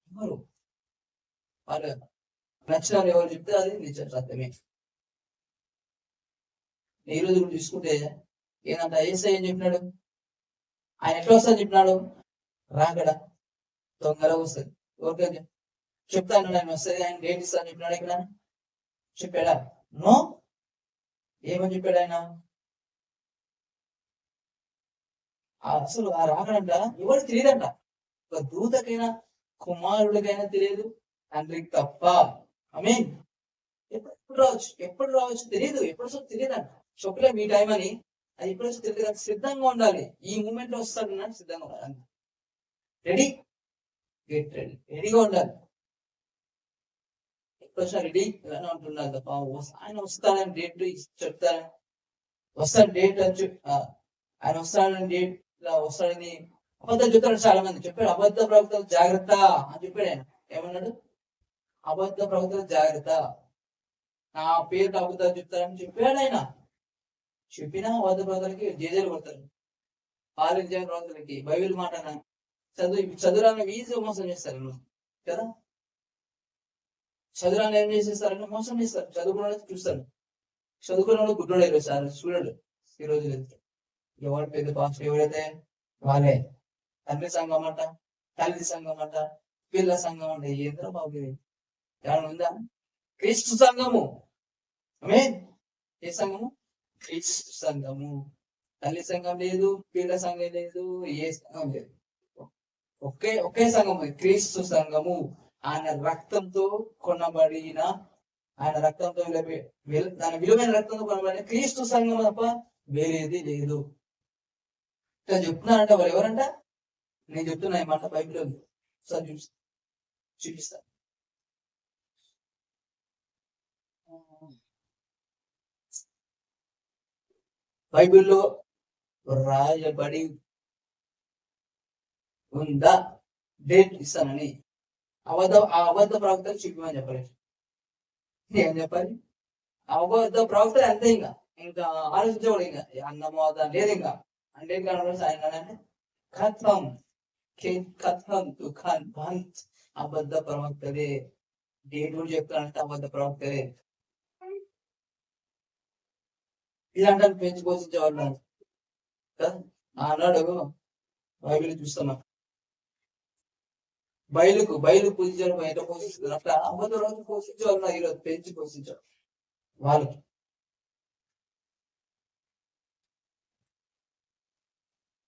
నమ్మరు. వాళ్ళు నచ్చిన ఎవరు చెప్తే అది నిజం, సత్యమే. ఈ రోజు చూసుకుంటే ఏదంట యేసయ్య ఏం చెప్పినాడు? ఆయన ఎట్లా వస్తుంది చెప్పినాడు? రాకడా దొంగలా వస్తుంది. ఓకే చెప్తాను ఆయన వస్తుంది, ఆయన డేట్ ఇస్తాను చెప్పినాడు. ఇక్కడ చెప్పాడా? నో. ఏమని చెప్పాడు ఆయన? అసలు ఆ రాకడంట ఎవరు తెలియదంట. ఒక దూతకైనా కుమారుడికైనా తెలియదు, తండ్రికి తప్ప. ఆమె ఎప్పుడు రావచ్చు తెలియదు, ఎప్పుడు వస్తుందో తెలియదంట. చెప్పలేము ఈ టైం అని. అది ఎప్పుడు వస్తుంది తెలియదు. సిద్ధంగా ఉండాలి. ఈ మూమెంట్ లో వస్తాడు సిద్ధంగా ఉండాలి. రెడీ, గెట్ రెడీ, రెడీగా ఉండాలి. ఎప్పుడు వచ్చినా రెడీ అని అంటున్నారు తప్ప ఆయన వస్తాడని డేట్ చెప్తారని, వస్తాడు డేట్ అని ఆయన వస్తాడని డేట్ ఇలా వస్తాడని అబద్ధాలు చెప్తాడు. చాలా మంది చెప్పాడు అబద్ధ ప్రవక్తలు జాగ్రత్త అని చెప్పాడు ఆయన. ఏమన్నాడు? అబద్ధ ప్రవక్తలు జాగ్రత్త, నా పేరు అబద్ధాలు చెప్తారని చెప్పాడు ఆయన. చెప్పినా అబద్ధ ప్రవక్తలకి జేజేలు కొడతారు. పాలించే ప్రవక్తలకి బైబిల్ మాట చదువురాని ఈజీగా మోసం చేస్తారు కదా. చదువురాని ఏం చేసేస్తారని మోసం చేస్తారు. చదువుకున్న చూస్తారు, చదువుకున్న గుడ్డోడు సార్ చూడడు. ఈ రోజు ఎవరు పెద్ద పాస్ ఎవరైతే వాళ్ళే. తండ్రి సంఘం అంట, తల్లి సంఘం అంట, పిల్ల సంఘం అంట. ఏంద్ర బాబు ఏమైనా ఉందా? క్రీస్తు సంఘము. ఏ సంఘము? క్రీస్తు సంఘము. తల్లి సంఘం లేదు, పిల్ల సంఘం లేదు, ఏ సంఘం లేదు. ఒకే సంఘం, క్రీస్తు సంఘము. ఆయన రక్తంతో కొనబడిన, ఆయన రక్తంతో దాని విలువైన రక్తంతో కొనబడిన క్రీస్తు సంఘం తప్ప వేరేది లేదు. ఇట్లా చెప్తున్నారంట. వాళ్ళు ఎవరంట? నేను చెప్తున్నా ఏమంట బైబిల్ ఉంది. సార్ చూపిస్తా. బైబిల్లో రాయబడి ఉందా? డేట్ ఇస్తానని అబద్ధ ప్రవక్తలు చూపించమని చెప్పలేదు. ఏం చెప్పాలి? అబద్ధ ప్రవక్తలు అంతే. ఇంకా ఆలోచించకూడదు. ఇంకా అందమో లేదు. ఇంకా అంటే ఆయన కథం దుఃఖాన్ బంత్ అబద్ధ ప్రవక్తలే. డేట్ కూడా చెప్తానంటే అబద్ధ ప్రవక్తలే. ఇలాంటి పెంచి పోషించేవాళ్ళు కదా. ఆనాడు బైబిల్ చూస్తున్నా, బయలు పూజించడం ఎట్లా పోషిస్తున్నారు అట్లా అబద్ధ రోజు పోషించేవాళ్ళు ఈరోజు పెంచి పోషించారు వాళ్ళకి.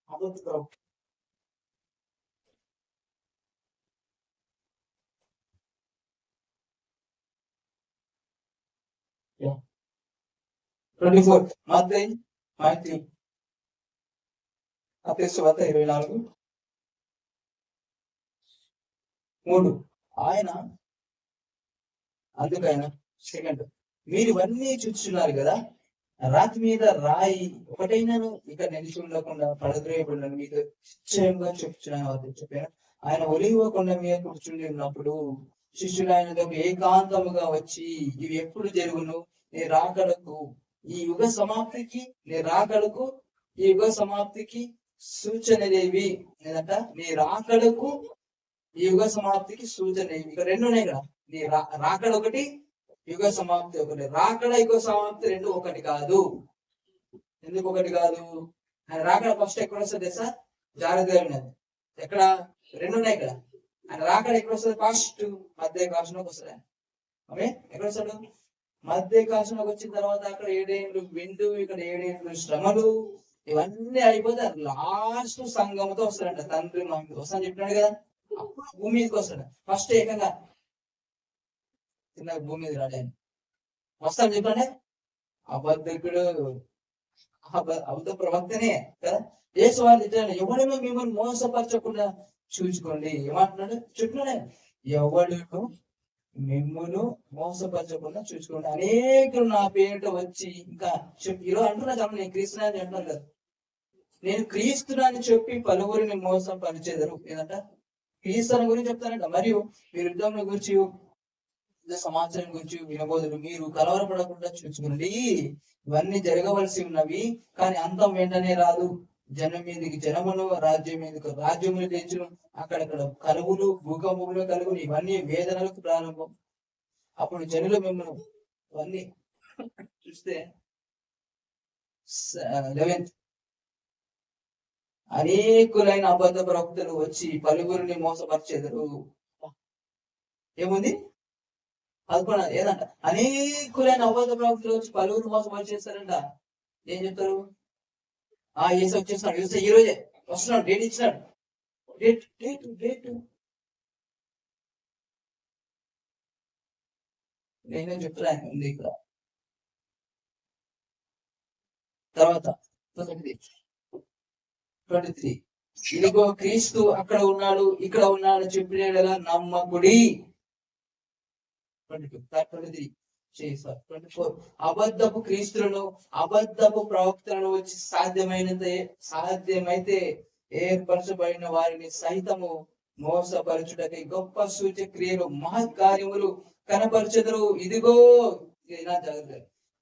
అబద్ధ ప్రవక్త 24 మత్తయి 24 3 ఆయన అందుకైనా సెకండ్ మీరు ఇవన్నీ చూస్తున్నారు కదా, రాతి మీద రాయి ఒకటైనాను ఇక నిలిచి ఉండకుండా పడద్రోయబడినని మీతో నిశ్చయంగా చెప్పాను. ఆయన ఒలివ కొండ మీద కూర్చుని ఉన్నప్పుడు శిష్యులు ఆయన దగ్గర ఏకాంతముగా వచ్చి, ఇవి ఎప్పుడు జరుగును, నీ రాకడకు ఈ యుగ సమాప్తికి నీ రాకడకు ఈ యుగ సమాప్తికి సూచనలేవి లేదంట, నీ రాకడకు ఈ యుగ సమాప్తికి సూచనలేవి. ఇక రెండు ఉన్నాయి కదా, నీ రాకడ ఒకటి, యుగ సమాప్తి ఒకటి. రాకడ యుగ సమాప్తి రెండు ఒకటి కాదు. ఎందుకు ఒకటి కాదు? ఆయన రాకడ ఫస్ట్ ఎక్కడ వస్తుంది తెలుసా? జాగ్రత్తగా ఉన్నది. ఎక్కడ? రెండు ఉన్నాయి ఇక్కడ. ఆయన రాకడ ఎక్కడ వస్తుంది? ఫస్ట్ మధ్య కాశంలోకి వస్తుంది. ఓకే, ఎక్కడ వస్తాడు? మధ్య కాశంలోకి వచ్చిన తర్వాత అక్కడ 7 ఏళ్ళు విండు, ఇక్కడ 7 ఏళ్ళు శ్రమలు, ఇవన్నీ అయిపోతే లాస్ట్ సంఘంతో వస్తాడంట. తండ్రి మహిమతో వస్తాను చెప్పినాడు కదా, అప్పుడు భూమి మీదకి వస్తాడు. ఫస్ట్ ఏకంగా చిన్న భూమి మీద రాడు ఆయన. వస్తాను చెప్పండి, అబద్ధకుడు అబద్ధ ప్రవక్తనే కదా. యేసు వారు తిట్టాడు, ఎవడేమో మిమ్మల్ని మోసపరచకుండా చూసుకోండి. ఏమంటున్నాడు? చెప్పినాడు, ఎవడు మిమ్మల్ని మోసపరచకుండా చూసుకోండి. అనేకులు నా పేరిట వచ్చి ఇంకా ఈరోజు అంటున్నా చాలా, నేను క్రీస్తున్నా అని అంటున్నారు కదా, నేను క్రీస్తున్నా అని చెప్పి పలువురిని మోసం పరిచేదరు. ఏదంట? క్రీస్తుని గురించి చెప్తానంట. మరియు మీరు యుద్ధం గురించి సమాచారం గురించి వినబోదులు, మీరు కలవరపడకుండా చూసుకోండి. ఇవన్నీ జరగవలసి ఉన్నవి, కానీ అంతం వెంటనే రాదు. జనం మీదకి జనమును, రాజ్యం మీదకి రాజ్యములు తెచ్చును. అక్కడక్కడ కలుగులు, భూకంపములు కలుగులు, ఇవన్నీ వేదనలకు ప్రారంభం. అప్పుడు జనులు మిమ్మల్ని ఇవన్నీ చూస్తే 11 అనేకులైన అబద్ధ ప్రవక్తలు వచ్చి పలువురిని మోసపరిచేదరు. ఏముంది? అనుకున్నా ఏదంట? అనేకులైన అబద్ధ ప్రవక్తలు వచ్చి పలువురు మోసపరిచేస్తారంట. ఏం చెప్తారు? ఏసు వచ్చేస్తున్నాడు, ఏసు ఈ రోజే వస్తున్నాడు, డేట్ ఇచ్చినాడు, డేట్ డేట్ డేట్ నేనేం చెప్తున్నా ఉంది ఇక్కడ. తర్వాత 23 ఇదిగో క్రీస్తు అక్కడ ఉన్నాడు, ఇక్కడ ఉన్నాడు చెప్పిన నమ్మకుడి. 23 24 అబద్ధపు క్రీస్తులను, అబద్ధపు ప్రవక్తలను వచ్చి సాధ్యమైతే ఏర్పరచబడిన వారిని సైతము మోసపరచుటకై గొప్ప సూచక్రియలు, మహత్కార్యములు కనపరచెదరు. ఇదిగో జాగ్రత్త,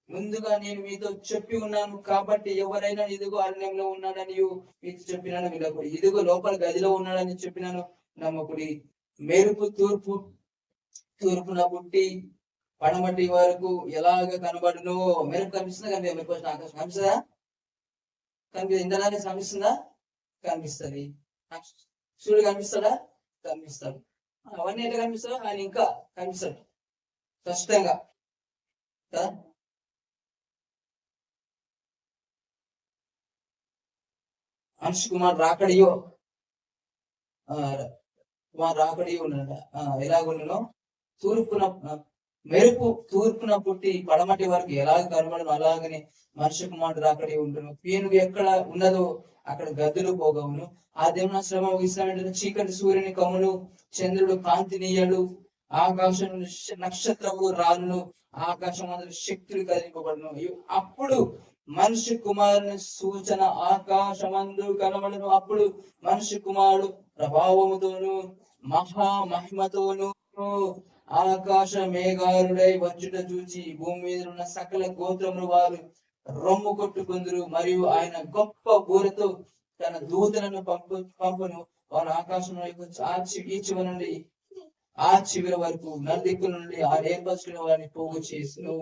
ముందుగా నేను మీతో చెప్పి ఉన్నాను కాబట్టి ఎవరైనా ఇదిగో అరణ్యంలో ఉన్నాడని మీకు చెప్పినాను వినకుడి, ఇదిగో లోపల గదిలో ఉన్నాడని చెప్పినాను నమ్మకుడి. మెరుపు తూర్పున పుట్టి పడమటి వరకు ఎలాగ కనబడును. మెరుపు కనిపిస్తుందా? మెరుపు ఆకాశం కనిపిస్తుందా? ఇంధనాన్ని కనిపిస్తుందా? కనిపిస్తుంది. సూర్యుడు కనిపిస్తాడా? కనిపిస్తాడు. అవన్నీ ఎట్లా కనిపిస్తాడు? ఆయన ఇంకా కనిపిస్తాడు స్పష్టంగా కదా. మనిషి కుమార్ రాకడియో ఉన్నాడ. ఎలాగుండను? మెరుపు తూర్పున పుట్టి పడమటి వరకు ఎలాగ కనబడను అలాగనే మనిషి కుమారుడు రాకడి ఉంటును. పీనుగు ఎక్కడ ఉన్నదో అక్కడ గద్దులు పోగవును. ఆ దేవుని శ్రమ ముగిస్తానంటే చీకటి సూర్యుని కమ్మును, చంద్రుడు కాంతినీయడు, ఆకాశం నక్షత్రములు రాను, ఆకాశం అందరూ శక్తులు కదిలింపబడును. అప్పుడు మనిషి కుమారుని సూచన ఆకాశమందు కనబడును. అప్పుడు మనిషి కుమారుడు ప్రభావముతోను మహామహిమతోను ఆకాశ మేఘారుడై వచ్చుట చూచి భూమి మీద ఉన్న సకల గోత్రములు వారు రొమ్ము కొట్టుకుందరు. మరియు ఆయన గొప్ప బూరతో తన దూతలను పంపును. వారు ఆకాశంలో ఈ చివరి నుండి ఆ చివరి వరకు నలుదిక్కుల నుండి ఆ ఏర్పరచుకున్న వారిని పోగు చేసును.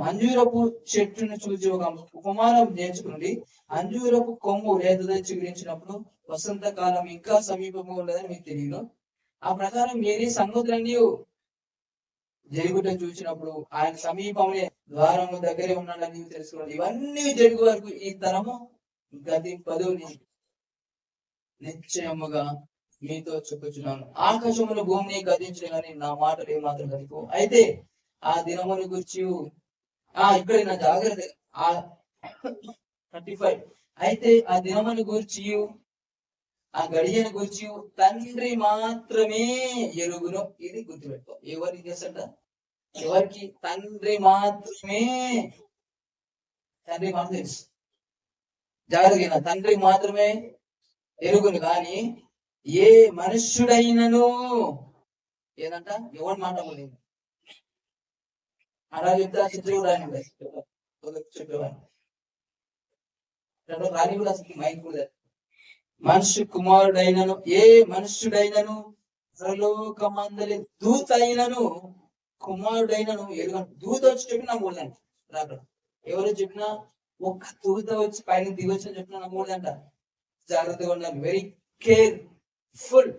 అంజూరపు చెట్టును చూసి ఒక ఉపమానం నేర్చుకుని, అంజూరపు కొమ్ము లేతదై చిగురించినప్పుడు వసంతకాలం ఇంకా సమీపంగా ఉండదని మీకు తెలియదు. ఆ ప్రకారం ఏది సంగతులన్నీ జరుగుట చూసినప్పుడు ఆయన సమీపంలో ద్వారము దగ్గరే ఉన్నాడని తెలుసుకోండి. ఇవన్నీ జరుగు వరకు ఈ తరము గతింపదు నిశ్చయముగా మీతో చెప్పుచున్నాను. ఆకాశమును భూమిని గతించిన కానీ నా మాటలు ఏమాత్రం గతిపు. అయితే ఆ దినమును గురించి ఇక్కడ నా జాగ్రత్త 35 అయితే ఆ దినమును గురించి ఆ గడియను గురించి తండ్రి మాత్రమే ఎరుగును. ఇది గుర్తుపెట్టుకో. ఎవరికి చేస్తాడ? ఎవరికి? తండ్రి మాత్రమే. తండ్రి మాత్రం తెలుసు. జాగ్రత్తగా తండ్రి మాత్రమే ఎరుగును కానీ ఏ మనుష్యుడైనను ఏదంట ఎవరి మాట లేదు. అలా చెప్తా చిత్రం చెప్పేవాడిని రాని కూడా అసలు మైక్ కూడా మనుష్య కుమారుడైనను ఏ మనుష్యుడైనను పరలోకమందలి దూత అయినను కుమారుడైనను ఎరుగను. దూత వచ్చి చెప్పిన నమ్మూడదంట. రాక ఎవరు చెప్పినా ఒక్క దూత వచ్చి పైన దిగొచ్చని చెప్పిన నమ్మూడదంట. జాగ్రత్తగా ఉండాలి. Very careful,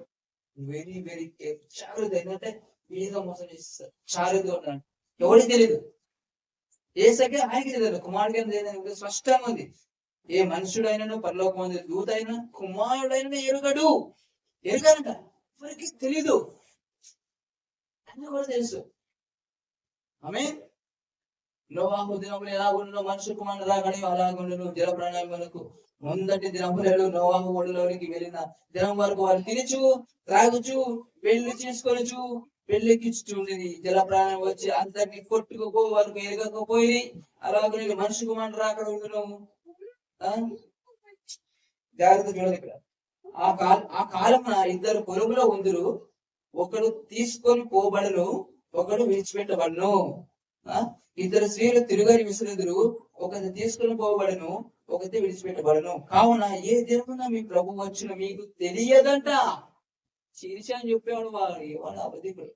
very very care. జాగ్రత్త. ఏంటంటే వీడిగా మోసం చేస్తారు. జాగ్రత్తగా ఉండాలి. ఎవరికి తెలియదు. ఏసకే ఆయనకి తెలియదు, కుమారుడికి ఏం తెలియదు. స్పష్టంగా ఉంది. ఏ మనుషుడైనను పరలోకమందు దూత అయినా కుమారుడైన ఎరుగడు. ఎరుగనంట. ఎవరికి తెలీదు. అన్నీ కూడా తెలుసు. ఆమె నోవాహు దినములు ఎలా ఉండునో మనుషు కుమారుడు రాకని అలాగుండును. జల ప్రాణాయములకు ముందటి దినములలో నోవాహు ఒడిలోనికి వెళ్ళిన దినం వరకు వారు తినచ్చు, త్రాగుచు, పెళ్లి చేసుకొనచ్చు, పెళ్లికిచ్చుండేది. జల ప్రాణం వచ్చి అందరినీ కొట్టుకుపో వరకు ఎరగకపోయి అలాగే మనుషు కుమారుడు రాకడ ఉండును. జాగ్రత్త చూడండి. ఇక్కడ ఆ కాలమున ఇద్దరు పొరుగులో ఉందురు, ఒకడు తీసుకొని పోబడును, ఒకడు విడిచిపెట్టబడును. ఇద్దరు స్త్రీలు తిరుగని విసురుదురు, ఒకటి తీసుకొని పోబడును, ఒకటి విడిచిపెట్టబడును. కావున ఏ దినమున మీ ప్రభు వచ్చిన మీకు తెలియదంట. శీర్ష అని చెప్పేవాడు వాడు అబద్ధికుడు,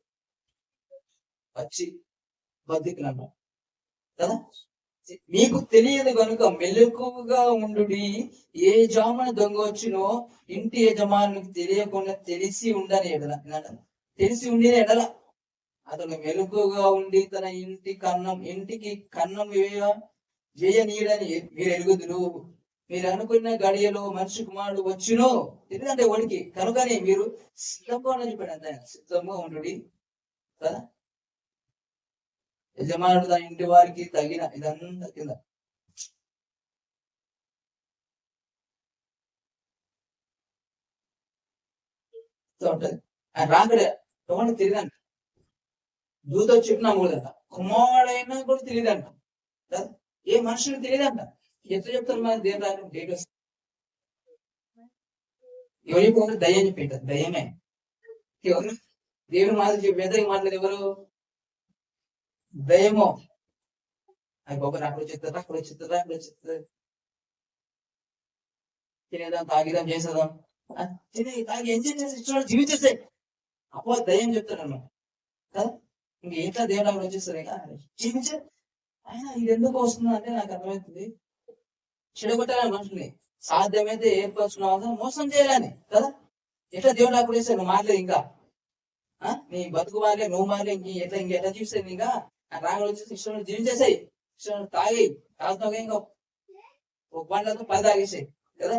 వచ్చి బద్ధికులు అన్నాడు కదా. మీకు తెలియదు కనుక మెలకువగా ఉండు. ఏ జామున దొంగ వచ్చినో ఇంటి యజమానికి తెలియకుండా తెలిసి ఉండని ఎడల, తెలిసి ఉండిన ఎడల అతను మెలకువగా ఉండి తన ఇంటికి కన్నం వేయనీయడని మీరు ఎరుగుదురు. మీరు అనుకున్న గడియలో మనిషి కుమారుడు వచ్చును. ఎందుకంటే వాడికి కనుకనే మీరు సిద్ధంగా ఉండని చెప్పాడు. అంత సిద్ధంగా ఉండు కదా. యజమానుడు తన ఇంటి వారికి తగిన ఇదంతా కింద ఉంటది. ఆయన రాకడే ఎవరిని తెలియదంట. దూత చెప్పినా కూడదంట. కుమారుడైనా కూడా తెలియదంట. ఏ మనుషులకు తెలియదంట. ఎట్లా చెప్తారు? మన దేవుడు రాక డేట్ వస్తుంది. ఎవరు చెప్పారు? దయ్యం చెప్పింటారు. దయ్యమే. ఎవరు? దేవుడు మాటలు చెప్పి వ్యతిరేక మాట్లాడేది ఎవరు? దయ్యము. అది బాబు అక్కడ వచ్చేస్తుందా, అక్కడ వచ్చేస్తుందా, అక్కడ వచ్చేస్తుంది. తినేదాం, తాగిదాం, చేసేదాం, తినే తాగి ఎంజాయ్ చేసి ఇచ్చిన జీవించేస్తాయి. అపో దయ్యం చెప్తాడు అన్నమాట కదా. ఇంక ఎట్లా దేవుడు అక్కడ వచ్చేస్తారు జీవించే. ఆయన ఇది ఎందుకు వస్తుంది అంటే నాకు అర్థమవుతుంది, చెడగొట్టాలని మనుషుల్ని సాధ్యమైతే ఏర్పరచుకున్న మోసం చేయాలని కదా. ఎట్లా దేవుడు అక్కడ వేస్తాడు? నువ్వు మారలేదు ఇంకా, నీ బతుకు మారలే, నువ్వు మారలే, ఇంకెట్లా చూస్తాను ఇంకా రాగలు వచ్చేసి ఇష్టం జీవించేసాయి. ఇష్టం తాగుతున్నావుగా ఇంకా ఒక పండ్లతో 10 తాగేసాయి కదా.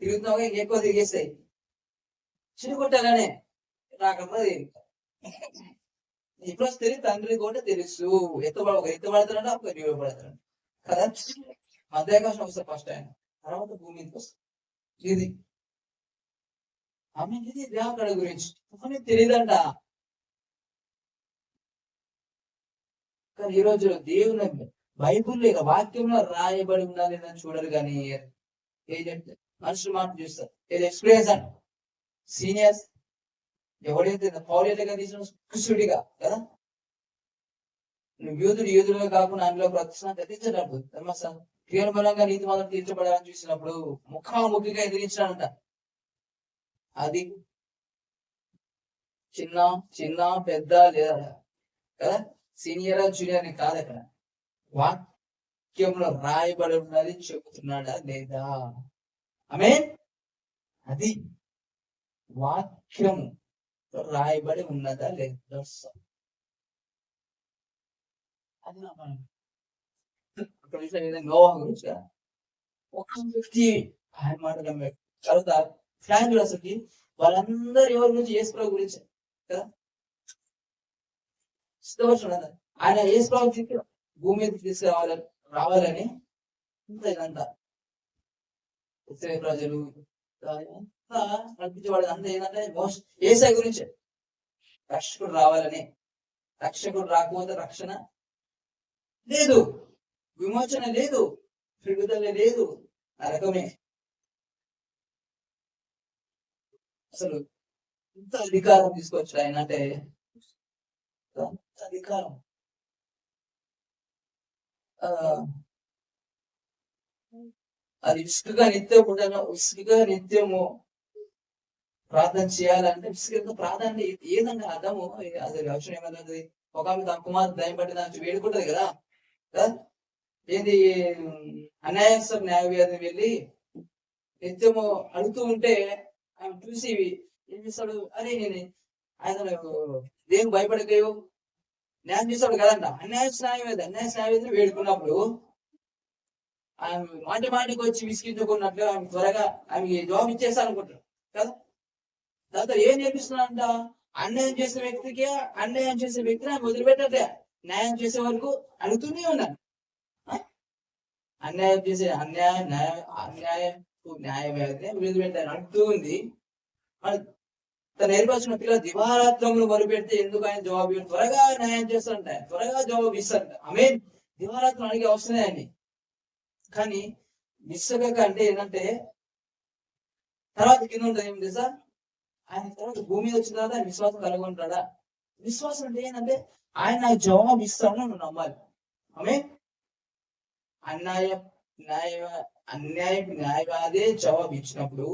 తిరుగుతున్నావుగా ఇంకెక్కువ తిరిగేస్తాయి. చిరుగొట్టాలనే రాకమ్మది. ఇప్పుడు తెలియదు, తండ్రి కూడా తెలుసు. ఎత్తబడతాడు, అప్పుడు నిలబడతాడు కదా. మధ్యాకాశం వస్తుంది ఫస్ట్ ఆయన, తర్వాత భూమి మీదకి వస్తుంది. ఇది ఆమె ఇది దేవకడ గురించి తెలియదంట. కానీ ఈ రోజు దేవుని బైబుల్లో ఇక వాక్యంలో రాయబడి ఉండాలి అని చూడరు. కానీ ఏం చెప్తే మనుషులు మాట చూస్తారు. ఏది ఎక్స్పీరియన్స్ అంట. సీనియర్స్ ఎవడైతే పౌరులుగా తీసిన కృష్ణుడిగా కదా. యూదుడుగా కాకుండా అందులో ప్రతిష్ట గతించడం క్రియల మూలంగా నీతి మాత్రం తీర్చబడాలని చూసినప్పుడు ముఖాముఖిగా ఎదిరించాడంట. అది చిన్న చిన్న పెద్ద లేదా కదా, సీనియర్ జూనియర్ అని కాదు. అక్కడ వాక్యంలో రాయబడి ఉన్నది చెబుతున్నాడా లేదా? ఆమె అది వాక్యం రాయబడి ఉన్నదా లేదా? అది నోవాహు గురించి ఒక వ్యక్తి ఆయన మాట్లాడడం తర్వాత ఫ్లాన్ అసలుకి వాళ్ళందరూ ఎవరి గురించి యేసుప్రభు గురించి కదా. సిద్ధపరచడం ఆయన యేసుప్రభు భూమి మీద రావాలని ఇదంతా ఇస్రాయేలు ప్రజలు నడిపించేవాడు అంతా ఏంటంటే మోస్ట్ ఏసై గురించే. రక్షకుడు రావాలని, రక్షకుడు రాకపోతే రక్షణ లేదు, విమోచన లేదు, విడుదల లేదు, నరకమే. అసలు ఇంత అధికారం తీసుకొచ్చాడు ఆయన అంటే, అధికారం. అది ఇసుకగా నిత్యం ఉండగా, ఇసుకగా నిత్యము ప్రార్థన చేయాలంటే ఇసుక ప్రార్థన ఏదంటే అర్థము. అది అవసరం ఏమన్నది, ఒక ఆమె తన కుమార్తె దయం బట్టి దానికి వేడుకుంటది కదా. ఏది అన్యాయస్థ న్యాయవ్యాధిని వెళ్ళి నిత్యము అడుగుతూ ఉంటే ఆమె చూసి ఏం చేస్తాడు, అరే నేను ఆయన దేవుని భయపడకయో న్యాయం చేస్తాడు కదంట. అన్యాయ న్యాయవేది వేడుకున్నప్పుడు ఆమె మాటికి వచ్చి విసిగించుకున్నట్లు ఆమె త్వరగా ఆమెకి జాబ్ ఇచ్చేస్తా అనుకుంటారు కదా. దాంతో ఏం నేర్పిస్తున్నాడంట, అన్యాయం చేసే వ్యక్తికి అన్యాయం చేసే వ్యక్తిని ఆమె వదిలిపెట్టే న్యాయం చేసే వరకు అడుగుతూనే ఉన్నాను. అన్యాయం చేసే న్యాయవ్యాధిని వదిలిపెట్టాను అంటూ ఉంది. తను ఏర్పరిచిన పిల్లలు దివారాత్రములు మొరుపెడితే ఎందుకు ఆయన జవాబు త్వరగా న్యాయం చేస్తారంట, త్వరగా జవాబు ఇస్తారంట. ఆమె దివారాత్రం అడిగే అవసరమే అని. కానీ విశ్వక అంటే ఏంటంటే తర్వాత కింద ఉంటుంది ఏం తెలుసా, ఆయన తర్వాత భూమి మీద వచ్చిన తర్వాత ఆయన విశ్వాసం కలుగుంటాడా. విశ్వాసం అంటే ఏంటంటే ఆయన నాకు జవాబు ఇస్తాడని నువ్వు నమ్మాలి. ఆమె న్యాయవాదే జవాబు ఇచ్చినప్పుడు,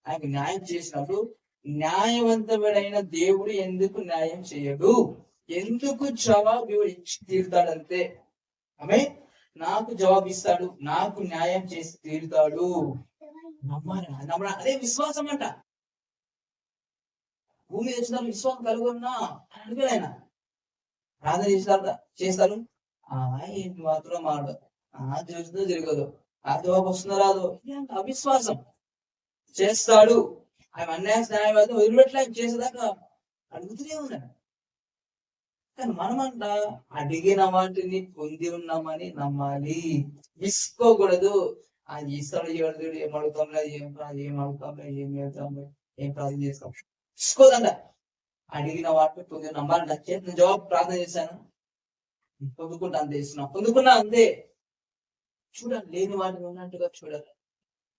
ఆయనకు న్యాయం చేసినప్పుడు, న్యాయవంతమైన దేవుడు ఎందుకు న్యాయం చేయడు, ఎందుకు జవాబు ఇచ్చి తీరుతాడంతే. ఆమె నాకు జవాబు ఇస్తాడు, నాకు న్యాయం చేసి తీరుతాడు, నమ్మాలి. అదే విశ్వాసం అంట. భూమి తెచ్చిన విశ్వాసం కలుగున్నా అడుగులు ఆయన ప్రార్థన చేస్తారు. ఏంటి మాత్రం మాట జరుగుతుందో జరగదు, ఆ జవాబు వస్తుందో రాదు, అవిశ్వాసం చేస్తాడు. ఆయన అన్యాయ న్యాయవాదం వదిలిపెట్టలే చేసేదాకా అడుగుతూనే ఉన్నాడు. కానీ మనమంట అడిగిన వాటిని పొంది ఉన్నామని నమ్మాలి, విసుకోకూడదు. అది ఇస్తాడు ఎవరు ఏం అడుగుతాంలే, ఏం అడుగుతాంలే, ఏం చేస్తాంలే, ఏం ప్రార్థన చేస్తాం, విసుకోదంట. అడిగిన వాటిని పొంది నమ్మాలంట. చేతిని జవాబు ప్రార్థన చేశాను, పొందుకుంటా అంతే, ఇస్తున్నాం పొందుకున్నా అంతే. చూడాలి, లేని వాటిని ఉన్నట్టుగా చూడాలి.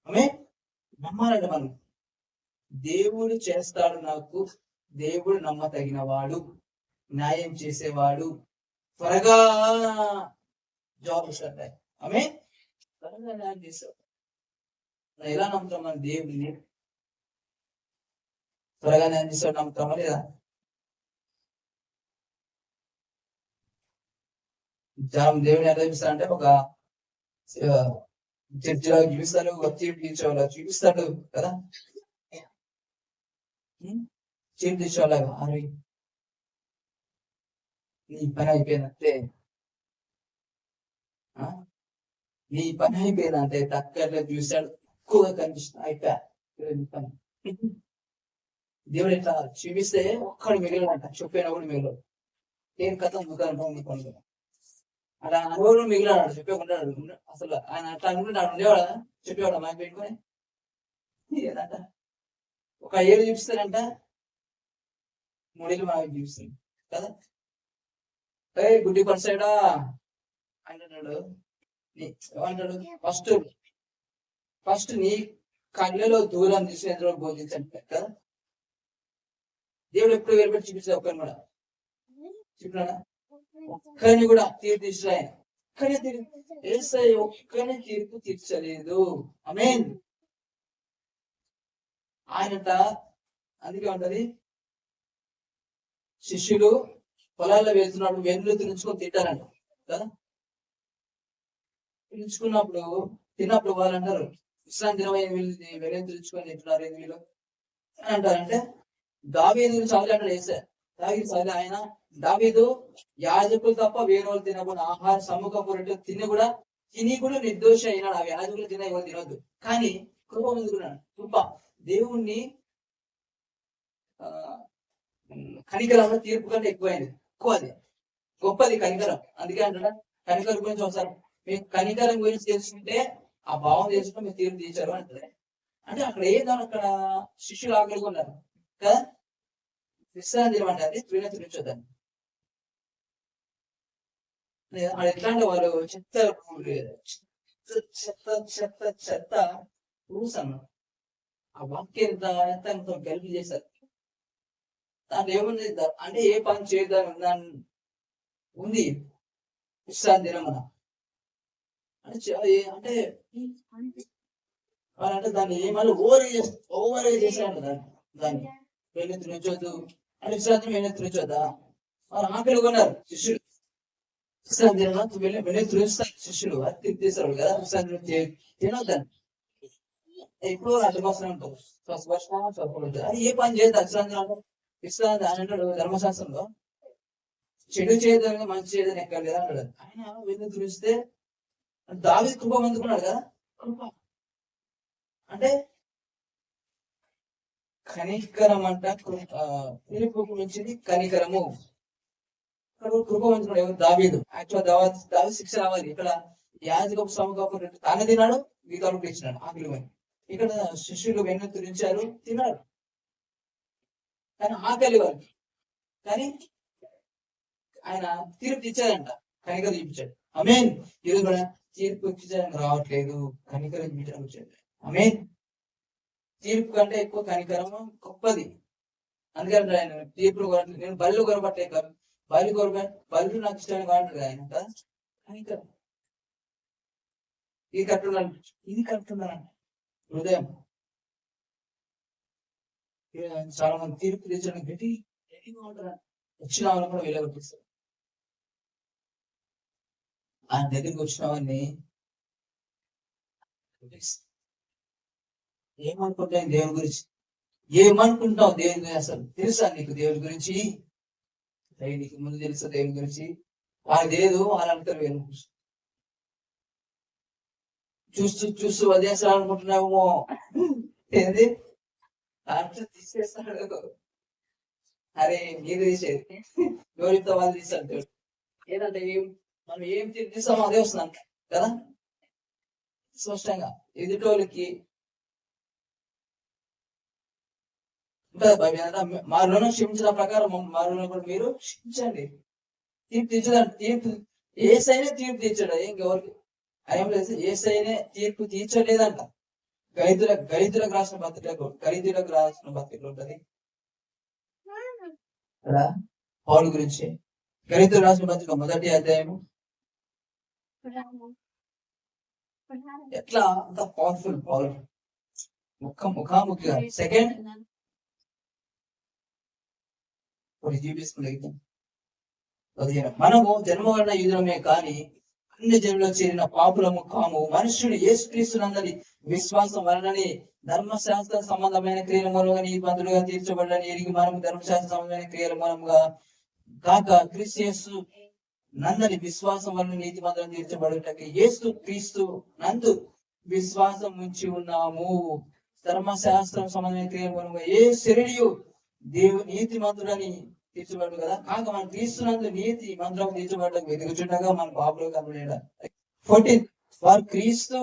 ఆమె నమ్మాలంట. మనం దేవుడు చేస్తాడు, నాకు దేవుడు నమ్మతగిన వాడు, న్యాయం చేసేవాడు, త్వరగా జాబ్ ఇస్తాడు. ఆమె త్వరగా న్యాయం చేస్తాడు. ఎలా నమ్ముతాం మన దేవుడిని? త్వరగా న్యాయం చేస్తాడు నమ్ముతామా లేదా? దేవుని ఎలా చూపిస్తాడంటే ఒక చర్చిలో చూపిస్తాడు, చీఫ్ తీర్చేవాళ్ళు చూపిస్తాడు కదా, చీఫ్ తీర్చేవాళ్ళగా అవి నీ పని అయిపోయిందంటే, నీ పని అయిపోయిందంటే టక్కర్లో చూశాడు, ఎక్కువగా కనిపిస్తుంది, అయిపోయా పని. దేవుడు ఎట్లా చూపిస్తే ఒక్కడు మిగిలినంట, చెప్పిన కూడా మిగిలిన ఏం కథ దుకాణం పనులు అలా అనుభవం మిగిలినాడు, చెప్పేకుంటాడు. అసలు ఆయన అట్లా అనుకుంటాడు, ఉండేవాడా చెప్పేవాడు మాకు పెట్టుకొని ఏదంట ఒక 7 చూపిస్తారంట, 3 మాకు చూపిస్తుంది కదా. గుడ్డి పర్సైడా అంటున్నాడు. ఏమంటాడు, ఫస్ట్ నీ కళ్ళలో దూరం తీసుకుని బోధించండి కదా. దేవుడు ఎప్పుడు వేరుపెట్టి చూపిస్తాడు, ఒక్కరిని కూడా చెప్పినాడా? ఒక్కరిని కూడా తీర్పు తీర్చలే ఆయన, ఒక్కరిని తీర్పు తీర్చలేదు. ఆమేన్. ఆయనట అందుకే ఉంటది, శిష్యులు పొలాల్లో వెళ్తున్నప్పుడు వెన్నులు తినుచుకొని తింటారంట కదా. తినుచుకున్నప్పుడు తిన్నప్పుడు వాళ్ళు అంటారు, విశ్రాంతి దినమైన వెన్నులు తినుచుకొని తింటున్నారు ఏంది వీళ్ళు అని అంటారంటే, దావీదు చాలు అంటాడు వేసారు. దావీదు చాలు, ఆయన దావీదు యాజకులు తప్ప వేరే వాళ్ళు తినకుండా ఆహార సముఖపు రొట్టె తిని కూడా నిర్దోషి అయినాడు. ఆ యాజకులు తిన ఎవరు తినొద్దు, కానీ కృప పొందుకున్నాడు. కృప దేవుణ్ణి కనికరంలో తీర్పు కంటే ఎక్కువైంది, అది గొప్పది కనికరం. అందుకే అంటాడా, కనికరం గురించి ఒకసారి మీకు కనికరం గురించి తెలుసుకుంటే ఆ భావం తెలుసుకుంటే మీరు తీర్పు తీర్చారు అంటారు. అంటే అక్కడ ఏదో అక్కడ శిష్యులు ఆకలిగా ఉన్నారు కదా, విశ్రాంతి దినం అది త్రినొద్దని. అది ఎట్లా అంటే వాళ్ళు చెత్త చెత్త చెత్త చెత్త పూసను ఆ వాక్యం ఎంతో గెలుపు చేశారు. దాంట్లో ఏముంది అంటే ఏ పని చేద్దాం ఉంది విశ్రాంతి దినమున అంటే అంటే దాన్ని ఏమన్నా ఓవర్ చేశాడు దాన్ని వెన్నెత్తి నుంచొద్దు అంటే విశ్రాంతి వెన్నెత్తి నుంచొద్దా, వాళ్ళు ఆకలి కొన్నారు శిష్యులు. విశ్రాంతి వెన్నెత్తి నుంచుతారు శిష్యులు, అది తిప్పేస్తారు కదా విశ్రాంతి తినొద్దని. ఎప్పుడు అడ్డుకోసం ఉంటారు, అది ఏ పని చేయదు విశ్రాంతి. విశ్రాంతి ఆయన అంటాడు ధర్మశాస్త్రంలో చెడు చేయదని మంచి చేయదని ఎక్కడ లేదా అంటాడు. ఆయన వెన్నెత్తి నుంచితే దావీదు కృప పొందుకున్నాడు కదా, కృప అంటే కనికరం అంట. పిలుపుకు మించింది కనికరము. కృప పొందుకున్నాడు ఎవరు? దావీదు. యాక్చువల్ దావీదు శిక్ష రావాలి. ఇక్కడ యాజకపు సముఖపు తానే తిన్నాడు, మిగతా ఇచ్చినాడు ఆకలి. ఇక్కడ శిష్యులు వెన్నెత్తిరించారు, తిన్నాడు, కానీ ఆకలి వాళ్ళు. కానీ ఆయన తీర్పు ఇచ్చాడంట, కనికరం చూపించాడు. ఆమేన్. ఈరోజు కూడా తీర్పు ఇచ్చేయడానికి రావట్లేదు, కనికరం చూపించడానికి వచ్చాడు. ఆమేన్. తీర్పు కంటే ఎక్కువ కనికరము గొప్పది. అందుకంటే ఆయన తీర్పులు నేను బళ్ళు కొరబట్టే బళ్ళు నాకు ఇష్టమైన కాదు ఆయన కదా, కనికరం. ఇది కట్టున్నాను హృదయం. చాలా మంది తీర్పు తెచ్చడానికి గట్టిగా ఉంటారు, వచ్చిన వాళ్ళని కూడా వెలగొట్టిస్తారు. ఆయన దగ్గరికి వచ్చిన వాడిని ఏమనుకుంటావు దేవుని గురించి, ఏమనుకుంటావు దేవుని గురించి? అసలు తెలుసా నీకు దేవుని గురించి? నీకు ముందు తెలుసా దేవుని గురించి? వాళ్ళు లేదు, వాళ్ళు అంటారు వేరు. చూస్తూ వదిలేసాలనుకుంటున్నావేమో, ఏంది దాంట్లో తీసేస్తాడు. అరే మీరు తీసేది ఎవరితో వాళ్ళు తీసాడు. ఏదంటే మనం ఏం తీస్తామో అదే వస్తుంది కదా స్పష్టంగా. ఎదుటోళ్ళకి మారులను క్షమించిన ప్రకారం మారులను కూడా మీరు క్షమించండి. తీర్పు తీర్చదండి. తీర్పు ఏసైనా తీర్పు తీర్చాడు, ఇంకెవరికి ఏం లేదు. ఏసైనే తీర్పు తీర్చలేదంట. గళితులకు రాసిన పత్రిక ఉంటది కదా పౌలు గురించి. గళితులకు రాసిన పత్రిక 1వ అధ్యాయము. ఎట్లా అంత పవర్ఫుల్ పౌలు, ముఖాముఖిగా. సెకండ్ చూపిస్తుంది. మనము జన్మ వలన యూదులమే కానీ అన్ని జనుల్లో చేరిన పాపులము కాము. మనుష్యుడు యేసుక్రీస్తునందలి విశ్వాసం వలనని ధర్మశాస్త్ర సంబంధమైన క్రియల మూలంగా నీతిమంతులుగా తీర్చబడాలని ఎరిగి మనము ధర్మశాస్త్ర సంబంధమైన క్రియల మూలంగా కాక క్రీస్తు నందని విశ్వాసం వలన నీతిమంతులను తీర్చబడుటకి యేసు క్రీస్తు నందు విశ్వాసం ఉంచి ఉన్నాము. ధర్మశాస్త్రం సంబంధమైన క్రియల మూలంగా ఏ శరీరయు నీతిమంతుడని తీర్చబడు కదా, కాక మన క్రీస్తునందు నీతి మంత్రం తీర్చబడటం వెతుకుచుండగా మన పాపులు కనబడేడా. 14 వారు క్రీస్తు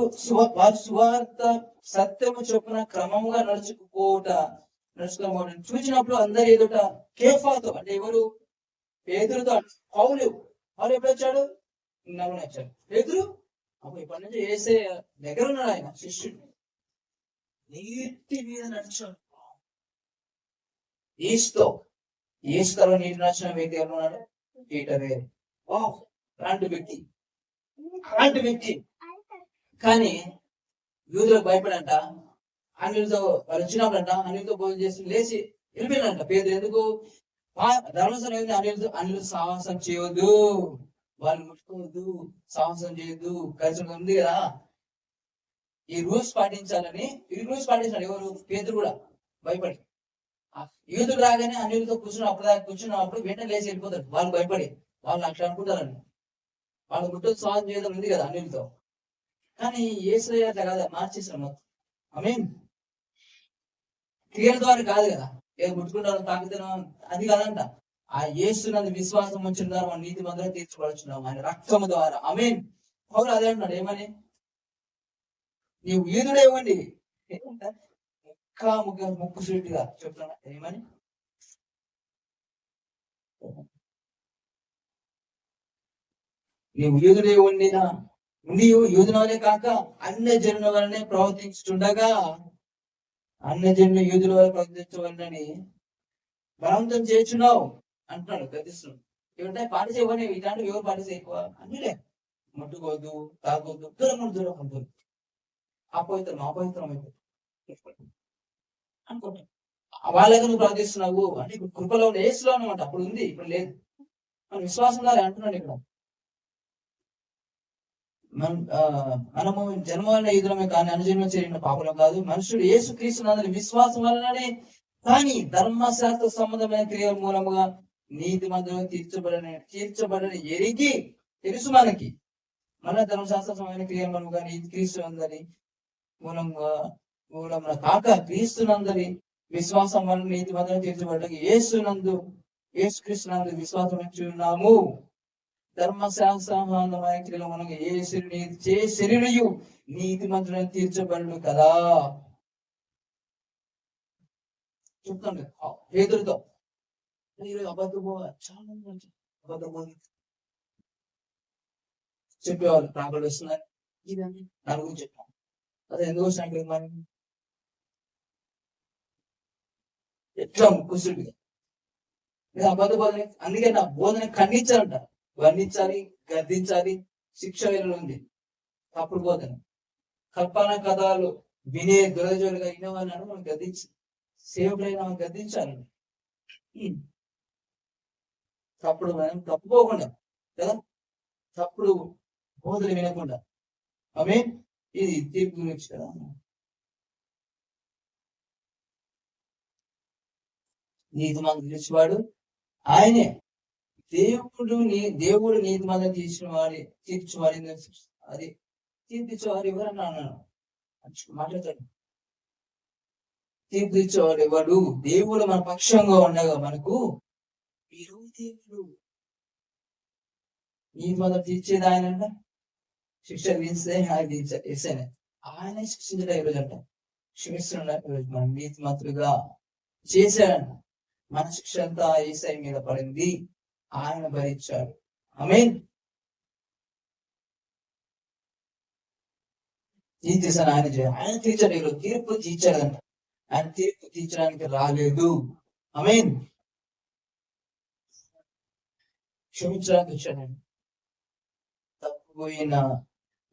వారు సువార్త సత్యము చొప్పున క్రమంగా నడుచుకోవడం చూసినప్పుడు అందరు ఎదుట కేఫాతో, అంటే ఎవరు? పేతురుతో. పౌలు ఎప్పుడు వచ్చాడు? నవ్వున వచ్చాడు. పేతురు అప్పుడు ఇప్పటి నుంచి వేసే దగ్గర ఉన్నాడు ఆయన శిష్యుడు. నీటి మీద నడిచాడు. ఈస్తో నీటి నడిచిన వ్యక్తి ఎవరు ఉన్నాడు? పీటరే. అలాంటి వ్యక్తి. కానీ యూదులకు భయపడంట. అన్నిలతో వాళ్ళు వచ్చినప్పుడంట అన్నిలతో భోజనం చేసి లేచి వెళ్ళిపోయినంట. పేదలు ఎందుకు? ధర్మశాస్త్రం ఏంది? అన్నిలు సాహసం చేయవద్దు, వాళ్ళు ముట్టుకోవద్దు, సాహసం చేయొద్దు, కలిసి ఉంది కదా. ఈ రూల్స్ పాటించాలని ఎవరు? పేదలు కూడా భయపడి. యూదుడు రాగానే అన్నిలతో కూర్చున్నప్పుడు వెంటనే లేచి వెళ్ళిపోతారు. వాళ్ళు భయపడి, వాళ్ళు అట్లా అనుకుంటారని. వాళ్ళు ముట్టో సాధన చేయడం ఉంది కదా అన్నిలతో. కానీ యేసయ్య అట్లా కాదా, మార్చేసారు మొత్తం. మీన్ క్రియల ద్వారా కాదు కదా, ఏదో ముట్టుకుంటారు తాకుతున్నాం అది కాదంట. ఆ యేసునందు విశ్వాసం ఉంచిన ద్వారా మన నీతి మందులు తీర్చబడుచున్నాం ఆయన రక్తము ద్వారా. మీన్ పౌలు అదే అంటున్నాడు, ఏమని? నీవు యూదుడే ఇవ్వండి, ఇంకా ముక్కు సూటిగా చెప్తున్నా ఏమని, నీవు యూదుడే ఉండిన యూదుల వలె కాక అన్య జనుల వలనే ప్రవర్తించుండగా, అన్య జనులు యూదుల వల్ల ప్రవర్తించవలనని బలవంతం చేస్తున్నావు అంటున్నాడు, గతిస్తున్నాడు. ఏమంటే పాటి చేయవని ఇలాంటివి ఎవరు పాటి ఎక్కువ అన్నిలే, ముట్టుకోవద్దు, తాగొద్దు, దూరం ఉంటుంది, అపవిత్రం అనుకుంటా. వాళ్ళగా నువ్వు ప్రార్థిస్తున్నావు అంటే ఇప్పుడు కృపలో ఉన్న ఏసులో అనమాట. అప్పుడు ఉంది, ఇప్పుడు లేదు. మన విశ్వాసం ద్వారా అంటున్నాడు ఇక్కడ. మనము జన్మ వలన యూదులమే కానీ అనుజన్మ చేరిన పాపలం కాదు. మనుషుడు యేసు క్రీస్తునందరి విశ్వాసం వలననే కానీ ధర్మశాస్త్ర సంబంధమైన క్రియల మూలముగా నీతి మందులను తీర్చబడని ఎరిగి తెలుసు మనకి. మన ధర్మశాస్త్ర సంబంధమైన క్రియల మూలముగా నీతి క్రీస్తునందరి మూలమున కాక క్రీస్తునందరి విశ్వాసం వలన నీతి మందులను తీర్చబడడానికి యేసు క్రీస్తునందు విశ్వాసం ఇచ్చున్నాము. ధర్మశాస్త్రమైన క్రియల మూలంగా ఏ శరీరయు నీతి మంతులను తీర్చబడు కదా. చెప్తాను పేతురుతో అబద్ధమో చాలా అబద్ధమో చెప్పేవాళ్ళు ప్రాబ్లం వస్తున్నారు. ఇదని దాని గురించి చెప్పాను. అదే ఎందుకు వచ్చినట్టు మరి ఎట్లా ముక్కుసుడిగా అబద్ధ బోధన. అందుకే నా బోధన ఖండించాలంట, వర్ణించాలి, గద్దించాలి. శిక్ష ఉంది తప్పుడు బోధన. కల్పన కథలు వినే దురజోలుగా వినేవాళ్ళని మనం గద్దించి సేవకులైన మనం గద్దించాలి. తప్పుడు మనం తప్పుకోకుండా కదా, తప్పుడు బోధలు వినకుండా. ఆమె ఇది తీర్పు గురించి కదా. నీతి మంది తీర్చివాడు ఆయనే. దేవుడు నీతి మంది తీర్చువాడి అది తీర్పిచ్చేవారు ఎవరన్నా అన్నాను మాట్లాడతాడు. తీర్పిచ్చేవాడు ఎవడు? దేవుడు మన పక్షంగా ఉండగా మనకు దేవుడు నీతి మంది తీర్చేది ఆయన. శిక్ష విధిస్తే ఆయన ఆయనే శిక్షించడం ఈరోజు అంట. క్షమిస్తున్నాడు ఈరోజు మనం నీతి మంత్రులుగా చేశాడంట. మన శిక్ష అంతా యేసయ్య మీద పడింది, ఆయన భరించాడు. ఆమేన్. తీర్చేసాను ఆయన ఆయన తీర్చాడు. ఈరోజు తీర్పు తీర్చాడంట. ఆయన తీర్పు తీర్చడానికి రాలేదు. ఆమేన్. క్షమించడానికి వచ్చాడండి. తప్పిపోయిన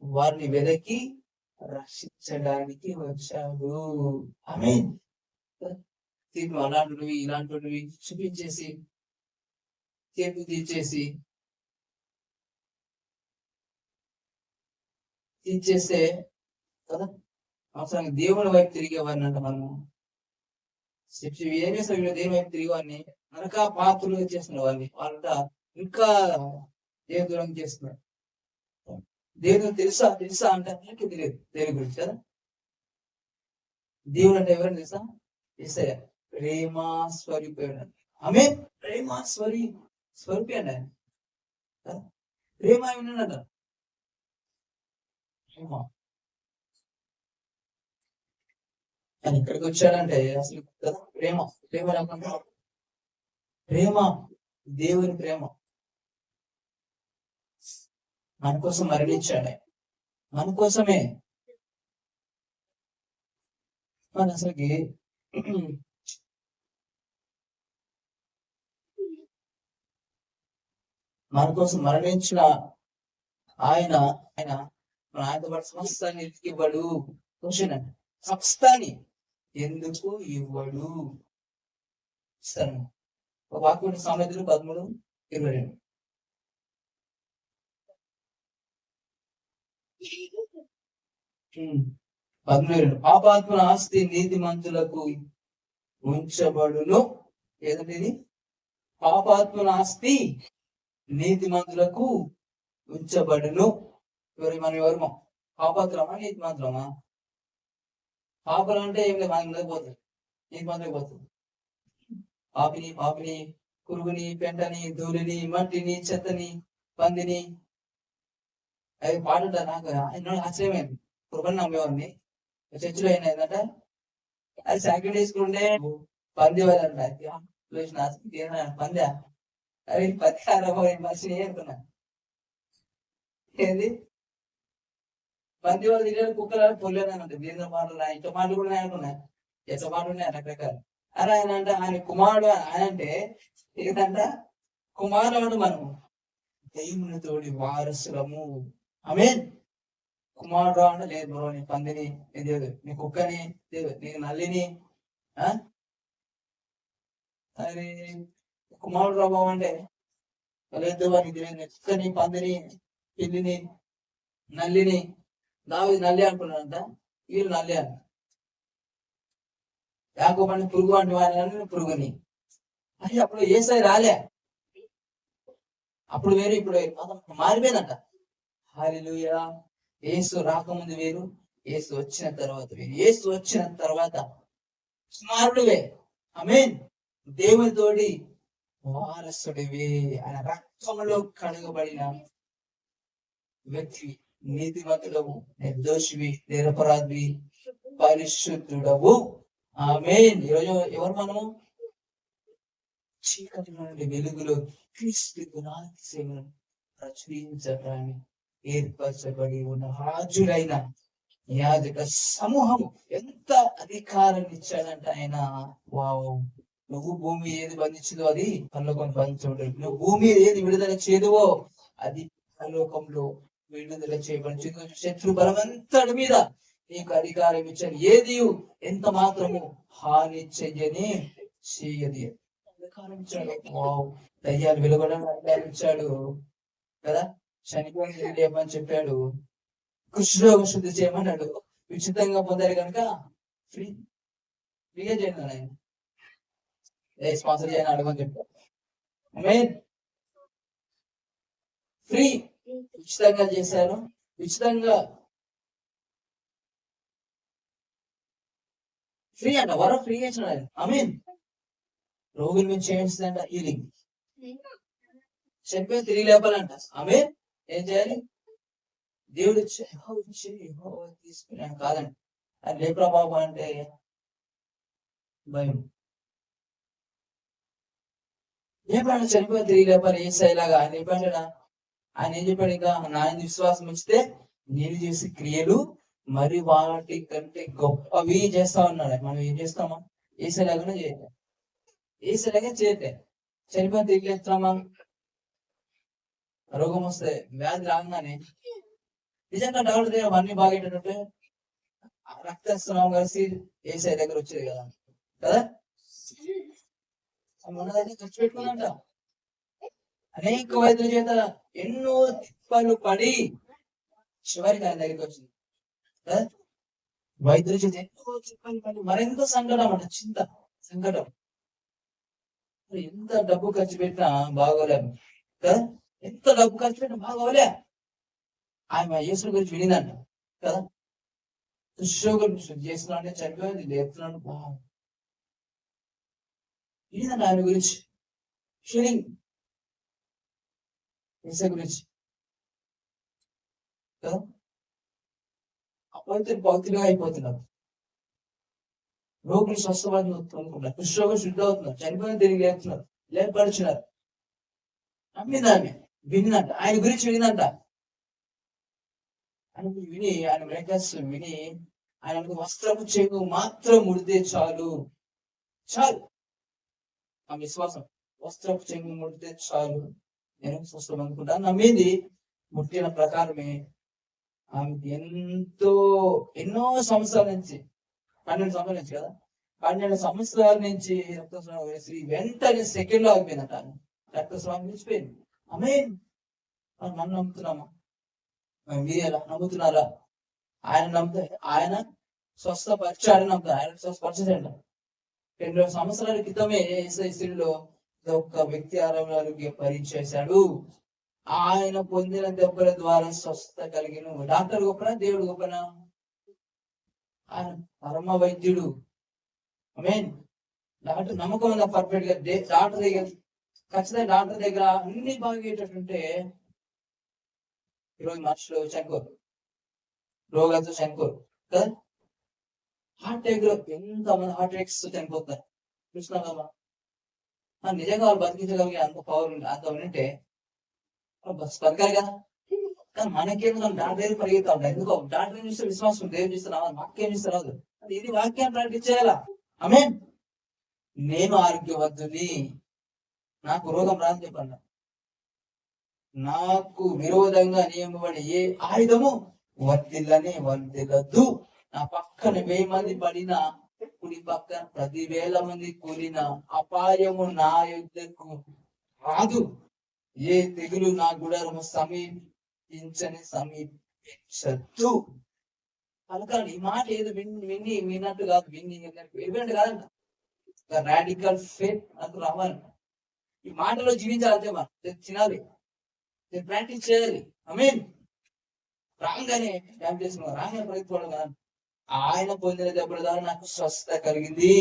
వారిని వెదకి రక్షించడానికి వచ్చాడు. ఆమేన్. తీర్పు అలాంటివి ఇలాంటివి చూపించేసి తీర్పు తీర్చేస్తే కదా అవసరం దేవుని వైపు తిరిగేవారిని అంట. మనము ఏం చేస్తాం? దేవుని వైపు తిరిగి వారిని నరక పాత్రలు చేస్తున్నారు. వాళ్ళంట ఇంకా దేవుని దూరం చేస్తున్నారు. దేవుడు తెలుసా అంటే తెలియదు దేవుని గురించి కదా. దేవుడు అంటే ఎవరైనా తెలుసా? యేసయ్య ప్రేమ స్వరూపి. ఆమె ప్రేమ స్వరూపి అండి. ఆయన ప్రేమ విన్నాడంట. ప్రేమ ఆయన ఇక్కడికి వచ్చాడంటే అసలు కదా ప్రేమ లేకుండా ప్రేమ, దేవుని ప్రేమ మన కోసం మరణించాడు. మన కోసమే. మన అసలుకి మన కోసం మరణించిన ఆయన ఆయనతో పాటు సమస్తాన్ని ఇవ్వడు. క్వశ్చన్ అండి, సమస్తాన్ని ఎందుకు ఇవ్వడు? ఇస్తాను. ఒక వాక్యం సామెతలు 13:22. పాపాత్మల ఆస్తి నీతి మంతులకు ఉంచబడును. ఏదంటే పాపాత్మల ఆస్తి నీతి మంతులకు ఉంచబడును. మనం ఎవరమో పాపాత్రమా నీతి మంత్రమా? పాపలు అంటే ఏం లేదు, మనకి పోతుంది, నీతి మంత్రం పోతుంది. పాపిని పురుగుని పెంటని ధూళిని మట్టిని చెత్తని పందిని అవి పాడుంటారు. నాకు ఎన్నో ఆశ్చర్యమైంది. పురుగుని నమ్మేవాడిని. చర్చిలో ఏంటంటే అది జాకెట్ వేసుకుంటే పంది వాళ్ళంట పందా అరే పది మనిషిని అనుకున్నా. ఏంది పంది వాళ్ళు తిరిగి కుక్కలు పొల్లేదంట. దీని మాటలు ఇంత మాటలు కూడా అనుకున్నా. ఎంత మాటలు ఉన్నాయి రకరకాలు. అరే ఆయన అంటే ఆయన కుమారుడు ఆయన అంటే ఏంటంట కుమారుడు మనము దేవుని తోడి వారసులము. ఆమేన్. కుమారుడు అంటే లేదు బ్రో, నీ పందిని లేదు, నీ కుక్కని లేదు, నీ నల్లిని అది కుమారుడు రాబావు అంటే లేదు వారికి తెలియదు. నీ కుక్కని పందిని పిల్లిని నల్లిని దావీదు నల్లి అనుకున్నాడంట, వీళ్ళు నల్లి అంట. యాకోబు అంటే పురుగు అంటే వాడిని పురుగుని. అది అప్పుడు యేసయ్య రాలే, అప్పుడు వేరు ఇప్పుడు మారిపోయిందంట. హల్లెలూయా. యేసు రాకముందు వేరు, యేసు వచ్చిన తర్వాత వేరు. యేసు వచ్చిన తర్వాత కుమారుడివే. ఆమేన్. దేవునితోటి వారసుడివి. ఆయన రక్తంలో కడగబడిన వ్యక్తి, నీతిమంతుడవు, నిర్దోషివి, నిరపరాధివి, పరిశుద్ధుడవు. ఆమేన్. ఈరోజు ఎవరు మనము? చీకటి నుండి వెలుగులో క్రీస్తు గుణాతిశయమును ప్రచురించడానికి ఏర్పరచబడి ఉన్న రాజులైన యాజక సమూహం. ఎంత అధికారం ఇచ్చాడంట ఆయన. వావ్. నువ్వు భూమి ఏది బంధించదో అది పరలోకం బంధించబడి, నువ్వు భూమి ఏది విడుదల చేయదువో అది పరలోకంలో విడుదల చేయబడి, శత్రు బలమంతటి మీద నీకు అధికారం ఇచ్చాడు. ఏది ఎంత మాత్రము హాని చెయ్యని చేయది అధికారం ఇచ్చాడు. దయ్యాలు వెలువడానికి అధికారం ఇచ్చాడు కదా. చనిపోయిన లేమని చెప్పాడు. కుష్ఠరోగ శుద్ధి చేయమన్నాడు. ఉచితంగా పొందారు కనుక ఫ్రీగా చేయండి ఆయన. స్పాన్సర్ చేయని అడగని చెప్పాడు. ఫ్రీ, ఉచితంగా చేశారు. ఉచితంగా ఫ్రీ అంట, వరం ఫ్రీ చేసినాడు ఆయన. ఆమేన్. రోగుల మీద చేయించిందంట హీలింగ్. చనిపోయి తిరిగి లేపాలంట. ఆమేన్. ఏం చేయాలి? దేవుడు తీసుకున్నాను కాదండి. అది లేపరా బాబు అంటే భయం. లేపాడు, చనిపోయి తిరిగి లేపాలి. ఏ స్థాయిలాగా ఆయన లేపాడా? ఆయన ఏం చెప్పాడు? ఇంకా నాయన విశ్వాసం ఇస్తే నేను చేసే క్రియలు మరి వాటి కంటే గొప్పవి చేస్తా ఉన్నాడు. మనం ఏం చేస్తామా? ఏసేలాగానే చేయట్లే, ఏసేలాగా చేయట్లే. చనిపోయి తిరిగి లేస్తున్నామా? రోగం వస్తే వ్యాధి రాగానే నిజంగా డాక్టర్ దగ్గర అవన్నీ బాగేటట్టు రక్తస్రావం కలిసి ఏసఐ దగ్గర వచ్చేది కదా కదా. మన దగ్గర ఖర్చు పెట్టుకున్నంట. అనేక వైద్యుల చేత ఎన్నో తిప్పలు పడి చివరికి ఆయన దగ్గరికి వచ్చింది కదా. వైద్యుల చేత ఎన్నో తిప్పలు పడి మరెంతో సంకటం అంట, చింత సంకటం. ఎంత డబ్బు ఖర్చు పెట్టినా బాగోలేము కదా. ఎంత డబ్బు ఖర్చు పెట్టినా బాగోలే. ఆయన యేసు గురించి వినిందంట కదా. దుశ్యోగులు శుద్ధి చేస్తున్నాడు అంటే చనిపోయింది లేపుతున్నాడు. వినిందంట ఆయన గురించి, ఫీలింగ్ యేసు గురించి కదా. అప్పటితో భక్తులుగా అయిపోతున్నారు. రోగులు స్వస్థపడి అనుకుంటారు, దుశ్యోగులు శుద్ధి అవుతున్నారు, చనిపోయిన తిరిగి లేపుతున్నారు, లేపడుచున్నారు. నమ్మింది ఆమె, వినిందంట ఆయన గురించి వినిందంట. ఆయన విని ఆయన బ్రేకర్స్ విని ఆయనకు వస్త్రపు చేకు మాత్రం ముడితే చాలు, చాలు. ఆ విశ్వాసం, వస్త్రపు చెంగు ముడితే చాలు నేను స్వస్థం అనుకుంటా. నమ్మింది, ముట్టిన ప్రకారమే ఆమెకి ఎన్నో సంవత్సరాల నుంచి, 12 సంవత్సరాల నుంచి కదా, 12 సంవత్సరాల నుంచి రక్తస్రావం వేసి వెంటనే సెకండ్ లో ఆగిపోయిందట. రక్తస్రావం నిలిచిపోయింది. ఆమేన్. మనం నమ్ముతున్నామా? మీరు ఎలా నమ్ముతున్నారా? ఆయన నమ్ముతా, ఆయన స్వస్థపరిచాడని నమ్ముతారు. ఆయన స్వస్థపరచండి. 2 సంవత్సరాల క్రితమే ఏసైలో ఒక వ్యక్తి ఆరోగ్య పరీక్ష చేశాడు. ఆయన పొందిన దెబ్బల ద్వారా స్వస్థత కలిగిన. డాక్టర్ గొప్పనా దేవుడు గొప్పనా? ఆయన పరమ వైద్యుడు. ఆమేన్. డాక్టర్ నమ్మకం ఉందా? పర్ఫెక్ట్ గా డాక్టర్ దగ్గర, ఖచ్చితంగా డాక్టర్ దగ్గర అన్ని బాగేటట్టుంటే ఈరోజు మనుషులు చనిపోరు, రోగాలతో చనిపోరు కదా. హార్ట్ అటాక్ లో ఎంతమంది హార్ట్ అటాక్స్ చనిపోతారు చూస్తున్నామా? నిజంగా వాళ్ళు బతికించగలిగే అంత పవర్ అంత ఉంటే బతకాలి కదా. కానీ మనకేందుకు డాక్టర్ దగ్గర పరిగెత్తా ఉంటాం. ఎందుకో డాక్టర్ చూస్తే విశ్వాసం దేవుని చూస్తే రావాలి, వాక్యం చూస్తే రాదు. ఇది వాక్యాన్ని ప్రాక్టీస్ చేయాలా? ఆమేన్. నేను ఆరోగ్యవంతుని, నాకు రోగం రాని చెప్పండి. నాకు విరోధంగా నియమబడి ఏ ఆయుధము వర్తిల్లదు. నా పక్కన 1000 మంది పడినా, కుడి పక్కన 10,000 మంది కూలిన అపాయము నా యుద్ధకు రాదు. ఏ తెగులు నా గుడారము సమీపించదు. పలకాలి. ఈ మాట ఏదో విన్నట్టు కాదు, విన్నట్టు కాదంట. రాడికల్ ఫేత్ నాకు రావాలంట. ఈ మాటలో జీవించాలంటే మనం తినాలి, ప్రాక్టీస్ చేయాలి. ఆమేన్. రాగానే రాగానే పరిగెత్తుకోవడం కాదు. ఆయన పొందిన దెబ్బల ద్వారా నాకు స్వస్థత కలిగింది.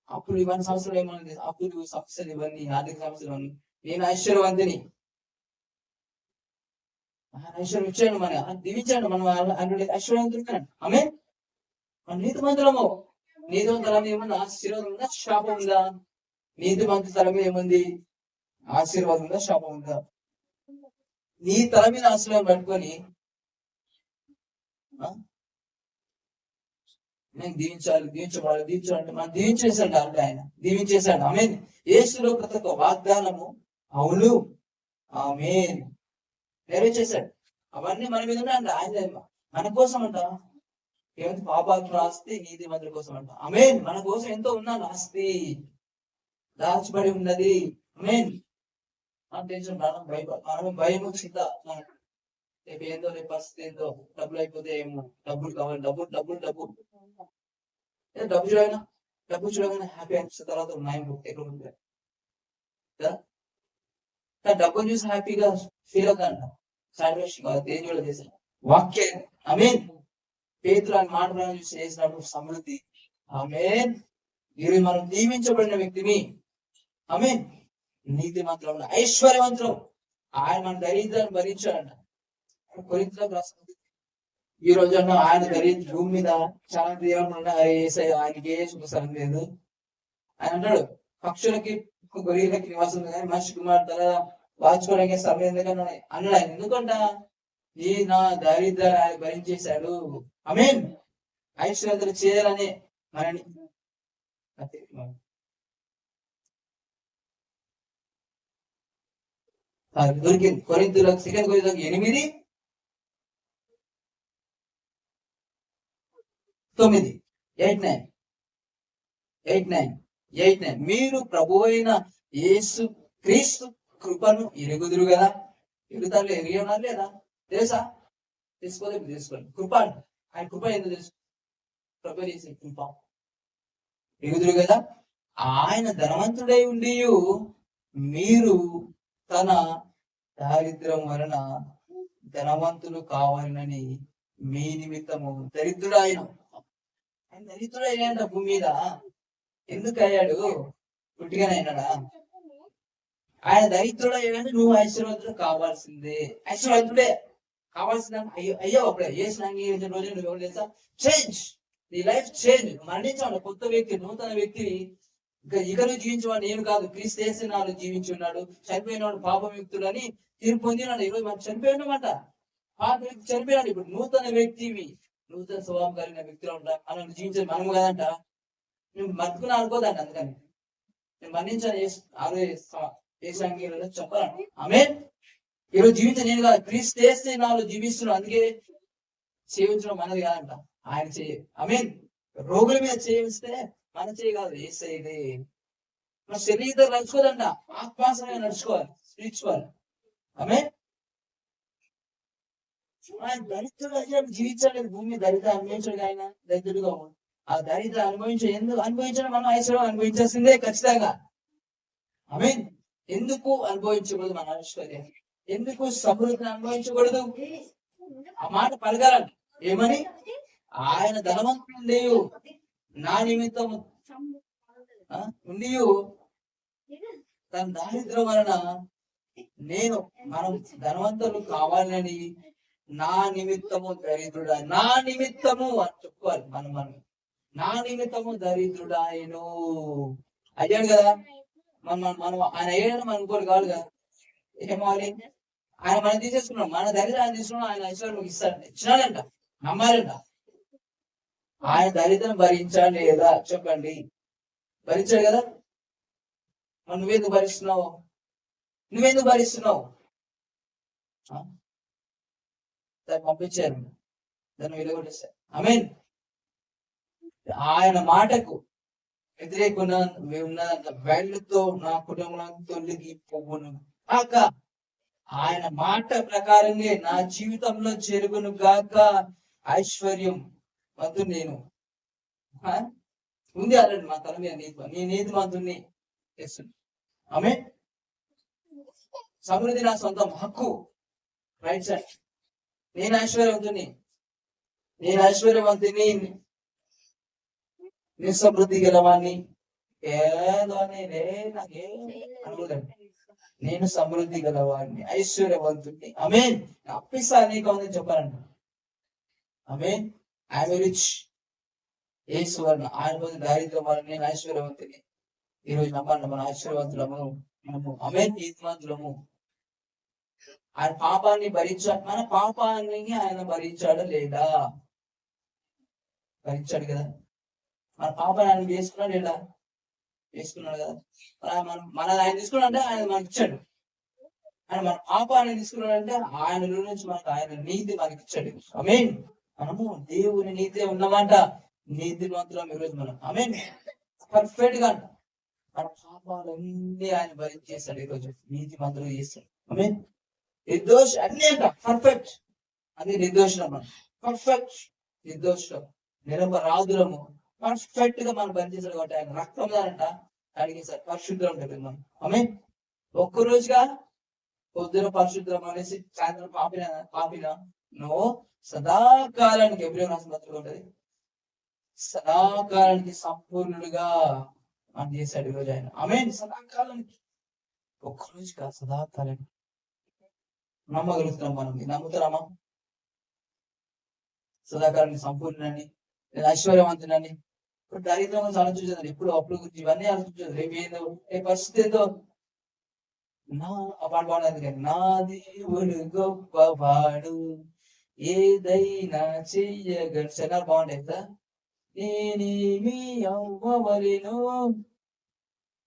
అప్పుడు ఇవన్నీ సంవత్సరాలు ఏమన్నది, అప్పుడు సమస్యలు ఇవన్నీ ఆర్థిక సమస్యలు ఇవన్నీ, నేను ఐశ్వర్యవంతుని, ఐశ్వర్యం ఇచ్చాడు, మన దీవించాడు, మనం ఐశ్వర్యవంతుడు. ఆమేన్. మన నీతిమంతులము. నీతిమంతుల మీద ఏమన్నా ఆశీర్వాదం ఉందా, శాపం ఉందా? నీతిమంతు తల మీద ఏముంది? ఆశీర్వాదం ఉందా, శాపం ఉందా? నీ తల మీద ఆశీర్వాదం పట్టుకొని నేను దీవించాలంటే మనం దీవించేశాడు. అంటే ఆయన దీవించేశాడు. ఆమేన్. యేసులో ప్రతి ఒక్క వాగ్దానము అవును, ఆమేన్, నెరవేర్చేశాడు. అవన్నీ మన మీద ఉన్నాయంట. ఆయన మన కోసం అంట. ఏమంటే పాపాత్మ ఆస్తి నీతిమంతుల కోసం అంట. ఆమేన్. మన కోసం ఎంతో ఉన్నాను ఆస్తి దాచిబడి ఉన్నది. ఆమేన్. టెన్షన్ భయము చింత, రేపు ఏందో, రేపు పరిస్థితి ఏందో, డబ్బులు అయిపోతే ఏమో, డబ్బులు కావాలి, డబ్బులు చూడగానే హ్యాపీ అనిపిస్తుంది. తర్వాత మైండ్ ఎక్కడ ఉంటుంది కదా. డబ్బులు చూసి హ్యాపీగా ఫీల్ అవుతాంట. సాటిస్ఫాక్షన్ కాదు, దేని కూడా చేశాను వాక్యం. ఆమేన్. పేతురు అని మాట చూసి చేసినప్పుడు సమృద్ధి. ఆమేన్. మీరు మనం దీవించబడిన వ్యక్తిని. ఆమేన్. నీతి మాత్రం ఐశ్వర్యవంతులు. ఆయన మన దరిద్రాన్ని భరించాడంట. కొరింథీయులకు రాసిన ఈ రోజు ఆయన భూమి మీద చాలా దేవుడు ఆయనకి ఏ శుభస్థలం లేదు. ఆయన అంటాడు, పక్షులకి గొర్రెలకి నివాసం కానీ మనిషి కుమార్తె వాచుకోవడానికి స్థలం ఎందుకని అన్నాడు ఆయన. ఎందుకంట ఈ నా దరిద్రాన్ని ఆయన భరించేశాడు. ఆమేన్. ఐశ్వర్యతలు చేయాలని మనని దొరికింది. కొరింథీయులకు 2 కొరింథీయులకు 8:9 మీరు ప్రభు అయిన యేసు క్రీస్తు కృపను ఎరుగుదురు కదా. ఎరుగుతారు, ఎరిగి ఉన్నారు లేదా? తెలుసా? తెలుసుకోండి. కృప అంట. ఆయన కృప ఎందుకు తెలుసు? ప్రభు చేసే కృప ఎరుగుదురు కదా. ఆయన ధనవంతుడై ఉండి మీరు తన దారిద్ర్యం వలన ధనవంతులు కావాలని మీ నిమిత్తము దరిద్రుడు. ఆయన దరిద్రుడైనా భూమి మీద ఎందుకు అయ్యాడు? పుట్టిగానే అయినాడా? ఆయన దరిద్రుడయ్యాడు. నువ్వు ఐశ్వర్యవంతుడు కావాల్సిందే. ఐశ్వర్యవంతుడే కావాల్సిందే. అయ్యో అప్పుడే ఏసు అంగీకరించిన రోజు నువ్వు ఎవరు తెలుసా? చేంజ్, నీ లైఫ్ చేంజ్. మరణించాడు కొత్త వ్యక్తి, నూతన వ్యక్తిని. ఇక నువ్వు జీవించేవాడు నేను కాదు, క్రీస్తు యేసు నాలో జీవించి ఉన్నాడు. చనిపోయినాడు పాపముక్తుడని తీర్పు పొందినాడు. ఈరోజు మనం చనిపోయినామంట. పాత వ్యక్తి చనిపోయినాడు. ఇప్పుడు నూతన వ్యక్తివి, నూతన స్వభావం కలిగిన వ్యక్తిలో ఉంటాం. మనం జీవించేది మనము కదంట. నువ్వు బతుకుని అనుకోదండి. అందుకని నేను మరణించాను చెప్పాలండి. ఆమేన్. ఈరోజు జీవించే నేను కాదు, క్రీస్తు యేసు నాలో జీవిస్తున్నాడు. అందుకే సేవించడం మనది కాదంట, ఆయన చేయ. ఆమేన్. రోగుల మీద చేయిస్తే మన చేయగలదు ఏసైదే. మన శరీరం నడుచుకోదంట, ఆత్మాసంగా నడుచుకోవాలి, స్పిరిచువల్. ఆమేన్. ఆయన దరిద్రుడు జీవించలేదు. భూమి దరిద్ర అనుభవించడు. ఆయన దరిద్రుడుగా ఆ దరిద్ర అనుభవించడం మనం ఐశ్వర్యం అనుభవించాల్సిందే ఖచ్చితంగా. ఆమేన్. ఎందుకు అనుభవించకూడదు మన ఐశ్వర్యం? ఎందుకు సమృద్ధిని అనుభవించకూడదు? ఆ మాట పలకాలంట. ఏమని? ఆయన ధనవంతుడు నా నిమిత్తం ఉండి తన దారిద్ర్యం వలన మనం ధనవంతులు కావాలని నా నిమిత్తము దరిద్రుడా, నా నిమిత్తము అని చెప్పుకోవాలి. మనం నా నిమిత్తము దరిద్రుడాయను అయ్యాడు కదా. మనం ఆయన అయ్యాడని మనం అనుకోరు కాదు కదా. ఏమవాలి, ఆయన మనం తీసేసుకున్నాం, మన దరిద్రం ఆయన తీసుకున్నాం, ఆయన ఐశ్వర్యం ఇస్తాడంట, ఇచ్చినాడంట, నమ్మాలంట. ఆయన దరిద్రం భరించాడు లేదా చెప్పండి? భరించాడు కదా. మరి నువ్వెందుకు భరిస్తున్నావు? దాన్ని పంపించారు, దాన్ని వెలుగొట్టేశారు. ఆమేన్. ఆయన మాటకు వ్యతిరేకంగా ఉన్నదంట. వెళ్ళతో నా కుటుంబం తొలగిపోవును కాక, ఆయన మాట ప్రకారంగా నా జీవితంలో జరుగును గాక ఐశ్వర్యం వద్దు. నేను ఉంది అలాంటి మా తల మీద నీ నీతి మంతుని చేస్తుంది. ఆమేన్. సమృద్ధి నా సొంతం హక్కు. Right side. నేను ఐశ్వర్యవంతుని, నేను సమృద్ధి గలవాణ్ణి. ఏదో నాకేం అనుకోదండి. నేను సమృద్ధి గలవాడిని, ఐశ్వర్యవంతుడిని. ఆమేన్. అప్పిస్తా నీకు ఉందని చెప్పాలంట. ఆమేన్. I'm rich. యేసు వలన ఆయన పొందిన దారిద్ర్యం వలన నేను ఐశ్వర్యవంతుని. ఈ రోజు నమ్మండి, మన ఐశ్వర్యవంతులము మనము. ఆమేన్. నీతిమంతులము. ఆయన పాపాన్ని భరించాడు. మన పాపాన్ని ఆయన భరించాడా లేదా? భరించాడు కదా. మన పాపాన్ని ఆయన వేసుకున్నాడు లేదా? వేసుకున్నాడు కదా. మన ఆయన తీసుకున్నాడంటే ఆయన మనకి ఇచ్చాడు. ఆయన మన పాపాన్ని తీసుకున్నాడంటే ఆయనలో నుంచి మనకు ఆయన నీతి మనకి ఇచ్చాడు. ఆమేన్. మనము దేవుని నీతి ఉన్నమాట, నీతి మంత్రం ఈరోజు మనం. ఆమేన్. పర్ఫెక్ట్ గా అంట మన పాపాలన్నీ ఆయన భరించేస్తాడు. ఈరోజు నీతి మంత్రులు చేస్తాడు. ఆమేన్. నిర్దోష అన్ని అంట పర్ఫెక్ట్. అది నిర్దోషం. మనం పర్ఫెక్ట్ నిర్దోషం, నిరపరాధులము. పర్ఫెక్ట్ గా మనం పనిచేసాడు కాబట్టి ఆయన రక్తం అంట అడిగేసారు పరిశుద్ధం ఉంటుంది మనం. ఆమేన్. ఒక్కరోజుగా పొద్దున పరిశుద్ధం అనేసి సాయంత్రం పాపిన నువ్వు సదాకాలానికి ఎబ్రియన్ ఆసుపత్రిలో ఉంటది, సదాకాలానికి సంపూర్ణుడుగా మనం చేశాడు ఈరోజు ఆయన. ఆమేన్. సదాకాలానికి, ఒక్కరోజుగా సదాకాలానికి నమ్మగలుగుతున్నాం మనం. నమ్ముతున్నామా? సదాకాలానికి సంపూర్ణని, నేను ఐశ్వర్యవంతునని. ఇప్పుడు దరిద్రం గురించి ఆలోచించారు, ఎప్పుడు అప్పుల గురించి ఇవన్నీ ఆలోచించారు. రేపు ఏందో, రేపు పరిస్థితి ఏందో. నా పాట పాడాలి కానీ, నా దేవుడు గొప్పవాడు ఏదైనా చెయ్యగలడు. శనాలు బాగుంటాయి కదా. నేనేమి అవ్వవలెను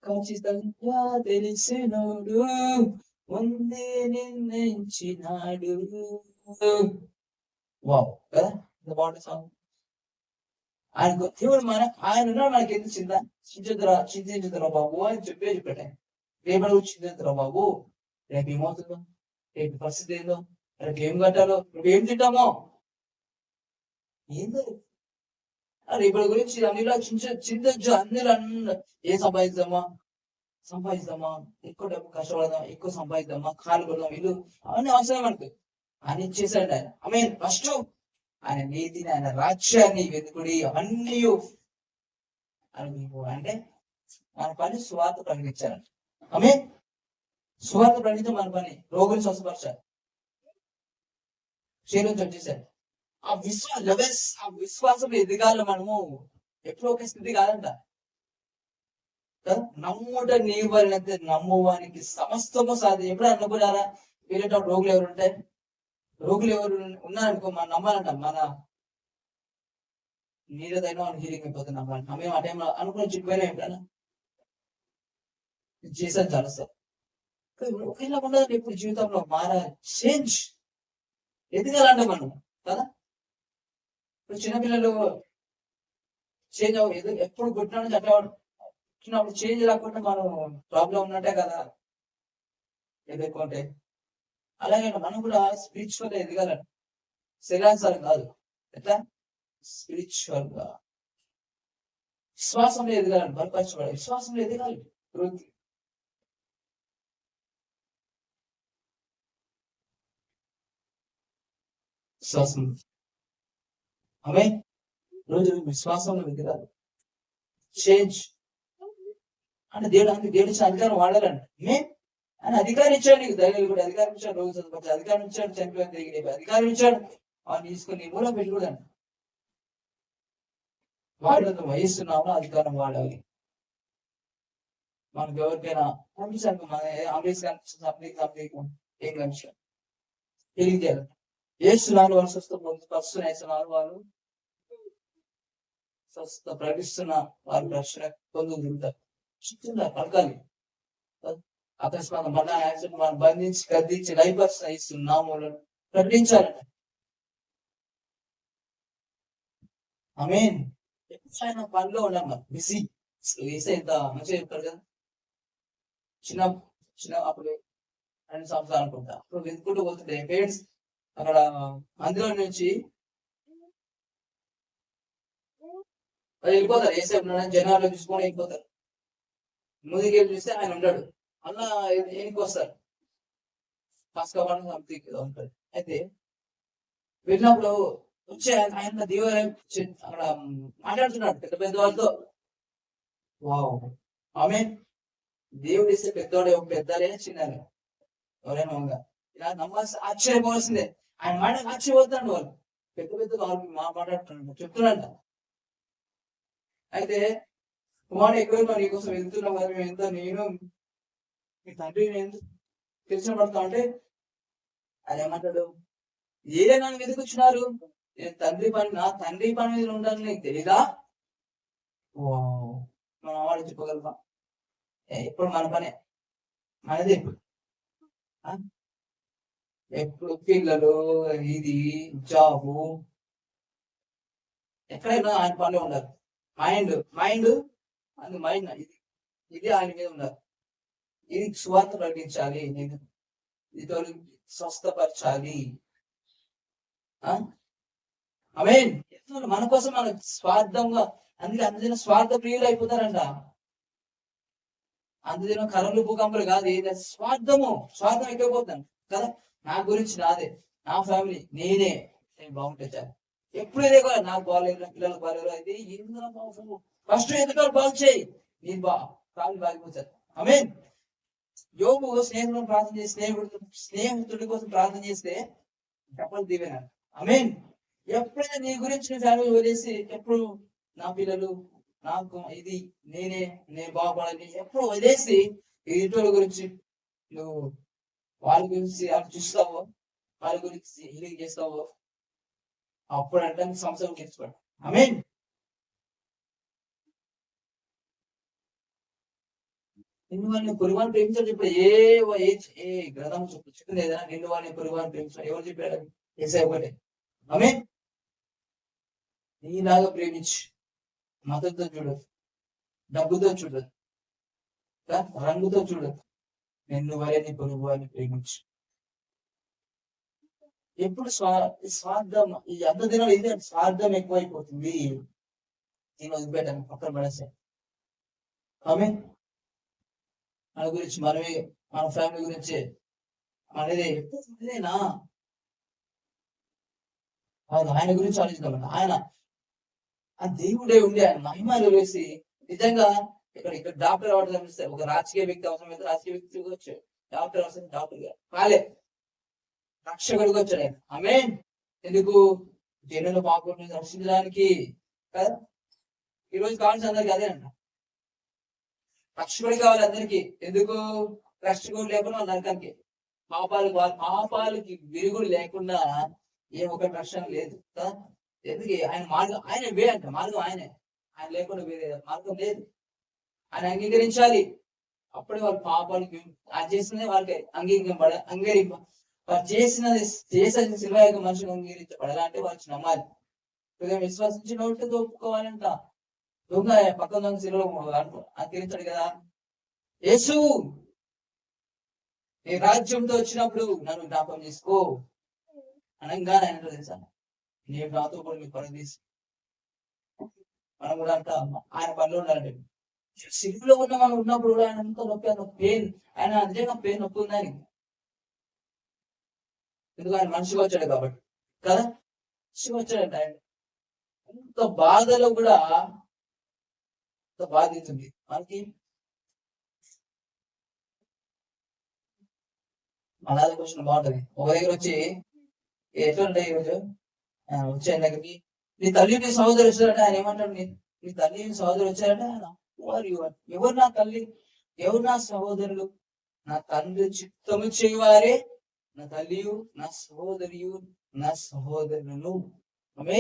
ఖచ్చితంగా తెలిసినోడు ముందే నిర్ణయించినాడు. వావ్ కదా, ఎంత బాగుంటుంది సాంగ్. ఆయన దేవుడు ఆయన ఉన్నాడు. మనకి ఎందుకు చింతించుతురా బాబు అని చెప్పాడు. రేపటి గురించి చింతించుతురా బాబు, రేపు ఏమవుతుందో, రేపు పరిస్థితి ఏందో, రేపు ఏం కట్టాలో, రేపు ఏం తింటామో, ఏందో రేపటి గురించి అన్నిలా చింతించు. అందులో ఏం సంపాదిద్దామా, ఎక్కువ డబ్బు కష్టపడదాం, ఎక్కువ సంపాదిద్దామా, కాలు కొడదాం, ఇల్లు, అవన్నీ అవసరం మనకు అని ఇచ్చేసాడు ఆయన. ఆమేన్. ఫస్ట్ ఆయన నీతిని, ఆయన రాజ్యాన్ని వెతుకుడి, అవన్నీ అంటే మన పని సువార్త ప్రకటించాలంట. ఆమేన్. సువార్త ప్రకటించడం మన పని. రోగులు స్వస్థపరచాలి, క్షేమం వచ్చేసారు. ఆ విశ్వాసం ఎదగాలి మనము. ఎప్పుడో ఒక స్థితి కాదంట. నమ్ముట నీవైతే నమ్మువానికి సమస్తము సాధ్యం. ఎప్పుడు అనుకున్నారా? వెళ్ళేటప్పుడు రోగులు ఎవరు ఉన్నారనుకో, మనం నమ్మాలంట. మన నీడదైనా హీలింగ్ అయిపోతుంది నమ్మాలి. మేము ఆ టైంలో అనుకుని చెప్పిపోయినా ఎప్పుడైనా చేశాను చాలా సార్. ఒకేలా ఉండదు. ఇప్పుడు జీవితంలో మారాలి, చేంజ్ ఎదగాలంటే మనం కదా. ఇప్పుడు చిన్నపిల్లలు చేంజ్ ఎప్పుడు పుట్టిన నుంచి అట్లా పుట్టినప్పుడు చేంజ్ రాకుండా మనం ప్రాబ్లం ఉన్నట్టే కదా ఎదుర్కొంటే. అలాగే మనం కూడా స్పిరిచువల్ గా ఎదగాలండి, శరీరానుసారం కాదు. ఎట్లా? స్పిరిచువల్ గా విశ్వాసంలో ఎదగాలండి, బలపరచబడాలి, విశ్వాసంలో ఎదగాలి. విశ్వాసం ఆమె రోజు విశ్వాసంలో ఎదగాలి. చేంజ్ అంటే దేవుడు అధికారం వాడాలండి. ఆయన అధికారం ఇచ్చాడు, నీకు ధైర్యం కూడా అధికారం ఇచ్చాడు, రోజు చదువుకోవచ్చు అధికారం ఇచ్చాడు, చనిపోయిన తిరిగి అధికారం ఇచ్చాడు. ఆయన తీసుకుని మూల పెట్టుకోడాను వాడినంత వహిస్తున్నామో అధికారం వాడాలి. మనకు ఎవరికైనా పంపించాలి, మన అంబేద్కర్ ఏం కనిపించాలి తెలియజేయాలి. ఏస్తున్నారు వాళ్ళు స్వస్థ పరుస్తున్నారు, వాళ్ళు స్వస్థ ప్రకటిస్తున్న వారు రక్షణ పొందుతుంటారు. చెప్తున్నారు పలకాలి. అకస్మాత్ మళ్ళా యాక్సిడెంట్ మనం బంధించి గద్దించి లైఫర్స్ ఇస్తున్నాము ప్రకటించాలంట. ఆమేన్. ఎప్పుడైనా పనిలో ఉన్నాం బిజీ. వేసే ఎంత మంచిగా చెప్తారు కదా. చిన్న చిన్న అప్పుడు 2 సంవత్సరాలు అనుకుంటా, అప్పుడు వెతుకుంటూ పోతుంటే పేరెంట్స్ అక్కడ అందులో నుంచి వెళ్ళిపోతారు. ఏసేపు జనాలు చూసుకొని వెళ్ళిపోతారు. ముందుకు వెళ్ళి చూస్తే ఆయన ఉన్నాడు. అలా ఏనికి వస్తారు పసుకవాడు సంథింగ్ ఉంటుంది. అయితే వెళ్ళినప్పుడు వచ్చి ఆయన దేవుడు అక్కడ మాట్లాడుతున్నాడు పెద్ద పెద్ద వాళ్ళతో. వావ్ ఆమేన్. దేవుడు ఇస్తే పెద్దవాడే, పెద్దలే చిన్నలే ఎవరైనా ఉందా ఇలా నమ్మాల్సి ఆశ్చర్యపోవాల్సిందే. ఆయన మాట ఆశ్చర్యపోతాడు. వాళ్ళు పెద్ద పెద్ద వాళ్ళు మాట్లాడుతున్నాడు, చెప్తున్నాడు. అయితే కుమారుడు ఎక్కడున్నా నీకోసం వెళ్తున్నాం కదా, మేము ఎంత నేను మీ తండ్రి నేను తెలిసిన పడతా ఉంటే ఆయన ఏమంటాడు, ఏదే నన్ను వెతుకొచ్చినారు, నేను తండ్రి పని నా తండ్రి పని మీద ఉండాలని నీకు తెలీదా? మనం వాడు చెప్పగలమా? ఎప్పుడు మన పనే మనది. ఎప్పుడు పిల్లలు, ఇది జాబు, ఎక్కడైనా ఆయన పనిలో ఉండాలి. మైండ్ మైండ్ అది మైండ్ ఇది ఆయన మీద ఉండాలి. ఇది స్వార్థ ప్రకటించాలి, ఇది స్వస్థపరచాలి. ఆమేన్. మన కోసం మన స్వార్థంగా, అందుకే అందులో స్వార్థ ప్రియులు అయిపోతారంట. అందులో కర్రలు భూకంపాలు కాదు, ఏదైనా స్వార్థం ఎక్కువైపోతాను కదా. నా గురించి నాదే, నా ఫ్యామిలీ నేనే బాగుంటే చాలు. ఎప్పుడు ఇదే కూడా నాకు బాగాలేదు, పిల్లలకు బాగాలేదు, అయితే ఫస్ట్ ఎందుకు బాగు చేయి, నేను ఫ్యామిలీ బాగిపోతారు. ఆమేన్. యోబు స్నేహితులను ప్రార్థన చేసి స్నేహితుడి కోసం ప్రార్థన చేస్తే చెప్పలు దీవెన. ఆమేన్. ఎప్పుడైనా నీ గురించి నీ ఫ్యామిలీ వదిలేసి, ఎప్పుడు నా పిల్లలు నాకు ఇది నేను బాగుపడాలి ఎప్పుడు వదిలేసి ఇతరుల గురించి నువ్వు వాళ్ళ గురించి చూస్తావో, వాళ్ళ గురించి హీలింగ్ చేస్తావో, అప్పుడు అంటే సంవత్సరం తీర్చుకోండి. ఆమేన్. నిన్ను వాళ్ళని పొరుగువాన్ని ప్రేమించాలి చెప్పాడు. ఏ గ్రంథం చెప్పింది ఏదైనా నిన్ను వాళ్ళని పొరుగువాన్ని ప్రేమించాలి ఎవరు చెప్పాడు? యేసయ్య ఒకటే. ఆమేన్. నీలాగా ప్రేమించు. మతంతో చూడదు, డబ్బుతో చూడదు, రంగుతో చూడదు, నిన్ను వారిని పొరుగువారిని ప్రేమించు. ఎప్పుడు స్వార్థం, ఈ అంత దినాలు ఇదే స్వార్థం ఎక్కువైపోతుంది. నేను వదిలిపెట్టాను, పక్కన పడేసే. ఆమేన్. మన గురించి మనమే, మన ఫ్యామిలీ గురించి మనదే ఇదేనా? ఆయన గురించి ఆలోచిద్దాం. ఆయన ఆ దేవుడే ఉండి ఆయన మహిమలు వేసి నిజంగా ఇక్కడ డాక్టర్ అవ్వడం కనిపిస్తే ఒక రాజకీయ వ్యక్తి అవసరమైతే రాజకీయ వ్యక్తి వచ్చాడు, డాక్టర్ అవసరం డాక్టర్ గా కాలే, రక్షకుడికి వచ్చాడు ఆయన. ఆమేన్. ఎందుకు? జనుల పాపం రక్షించడానికి కదా. ఈరోజు కావాల్సిన అందరికి అదే అంట, రక్షకుడు కావాలి అందరికి. ఎందుకు? రక్షకుడు లేకుండా నరకానికి, పాపాలకి విరుగుడు లేకుండా ఏ ఒక్కటి రక్షణ లేదు కదా. ఎందుకు? ఆయన మార్గం, ఆయన వే అంట, మార్గం ఆయనే, ఆయన లేకుండా వేరే మార్గం లేదు. ఆయన అంగీకరించాలి, అప్పుడే వాళ్ళ పాపాలకి ఆయన చేసినది వాళ్ళకి వారు చేసిన శిల్వాయక మనుషులు అంగీకరించబడాలి అంటే వాళ్ళు నమ్మాలి. విశ్వసించిన ఒకటి ఒప్పుకోవాలంట. దొంగ పక్క దొంగ శిలో అంగీకరించాడు కదా. యేసు నీ రాజ్యంతో వచ్చినప్పుడు నన్ను జ్ఞాపకం చేసుకో అనగానే ఆయన తెలుసా, నేను నాతో కూడా మీ పని తీసి మనం కూడా అంట ఆయన పనిలో ఉండాలంటే. సిగ్గులో ఉన్న మనం ఉన్నప్పుడు కూడా ఆయన ఎంతో నొప్పి, పెయిన్, ఆయన నిజంగా పెయిన్ నొప్పి ఉందని. ఎందుకు? ఆయన మనిషిగా వచ్చాడు కాబట్టి కదా. మనిషిగా వచ్చాడంట. ఆయన ఎంత బాధలో కూడా ఎంత బాధిస్తుంది మనకి. అనాథ క్వశ్చన్ బాగుంటది. ఒక దగ్గర వచ్చి ఎట్లుంటాయి ఈరోజు వచ్చే ఆయన దగ్గరికి నీ తల్లి నీ సహోదరు వచ్చారంటే ఆయన ఏమంటాడు, నీ తల్లి నీ సహోదరు వచ్చారంటే ఆయన ఎవరు నా తల్లి, ఎవరు నా సహోదరులు? నా తండ్రి చిత్తము చేయవారే నా తల్లియు నా సహోదరియు నా సహోదరులు. ఆమె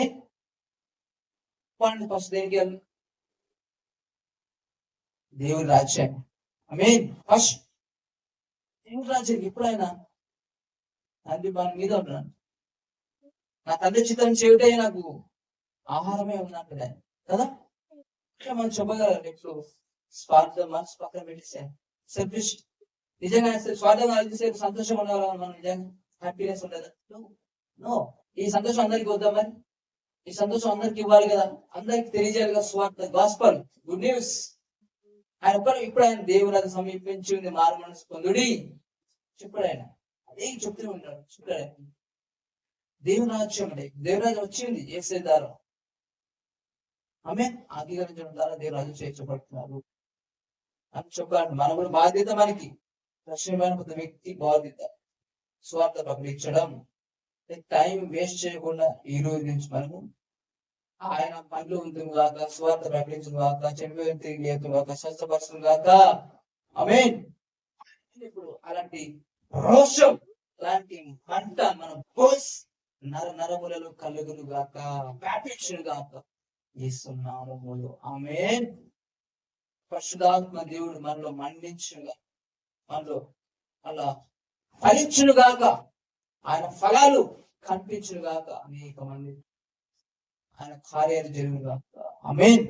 ఫస్ట్ దేనికి వెళ్ళి దేవుని రాజ్యం. ఆమె ఫస్ట్ దేవుని రాజ్యం. ఎప్పుడైనా తండ్రి బాగా మీద ఉన్నాడు, నా తండ్రి చిత్తం చేయుటే నాకు ఆహారమే ఉన్నట్టు కదా. ఇట్లా మనం చెప్పగలం. ఇప్పుడు స్వార్థం మనసు పక్కన పెట్టేసాను. సెల్ఫిష్ నిజంగా స్వార్థంగా ఆలోచిస్తే సంతోషం ఉండాలి మనం, నిజంగా హ్యాపీనెస్ ఉండదు. నో, ఈ సంతోషం అందరికి వద్దా మరి? ఈ సంతోషం అందరికి ఇవ్వాలి కదా, అందరికి తెలియజేయాలి కదా. స్వార్థ గాస్పల్ గుడ్ న్యూస్. ఆయన ఒక్కరు ఇప్పుడు ఆయన దేవుని సమీపించి ఉంది, మారు మనసు పొందుడి చెప్పాడు. ఆయన అదే చెప్తూ ఉంటాడు. చెప్పాడు ఆయన దేవుని రాజ్యం అంటే దేవుని రాజ్యం వచ్చింది ఏసే ద్వారా. ఆమె అంగీకరించడం ద్వారా దేవుని రాజ్యం చేర్చబడుతున్నారు అని చెప్పాడు. మన కూడా బాధ్యత, మనకి లక్ష్యమైన కొంత వ్యక్తి బాధ్యత స్వార్థ ప్రకటించడం. టైం వేస్ట్ చేయకుండా ఈ రోజు నుంచి మనము ఆయన పనులు ఉంటుంది కాక, స్వార్థ ప్రకటించడం కాక, చెంపేరు తిరిగి లేతం కాక, స్వస్థపరచడం కాక. ఆమేన్. ఇప్పుడు అలాంటి రోషం, అలాంటి మంట మనం పోస్ నరములలో కలుగును గాక, వ్యాపించును గాక యేసునామములో. ఆమేన్. పరిశుద్ధాత్మ దేవుడు మనలో మండించుగా, మనలో అలా ఫలించును గాక, ఆయన ఫలాలు కనిపించును గాక, అనేక మంది ఆయన కార్యాలు జరుగును గాక. ఆమేన్.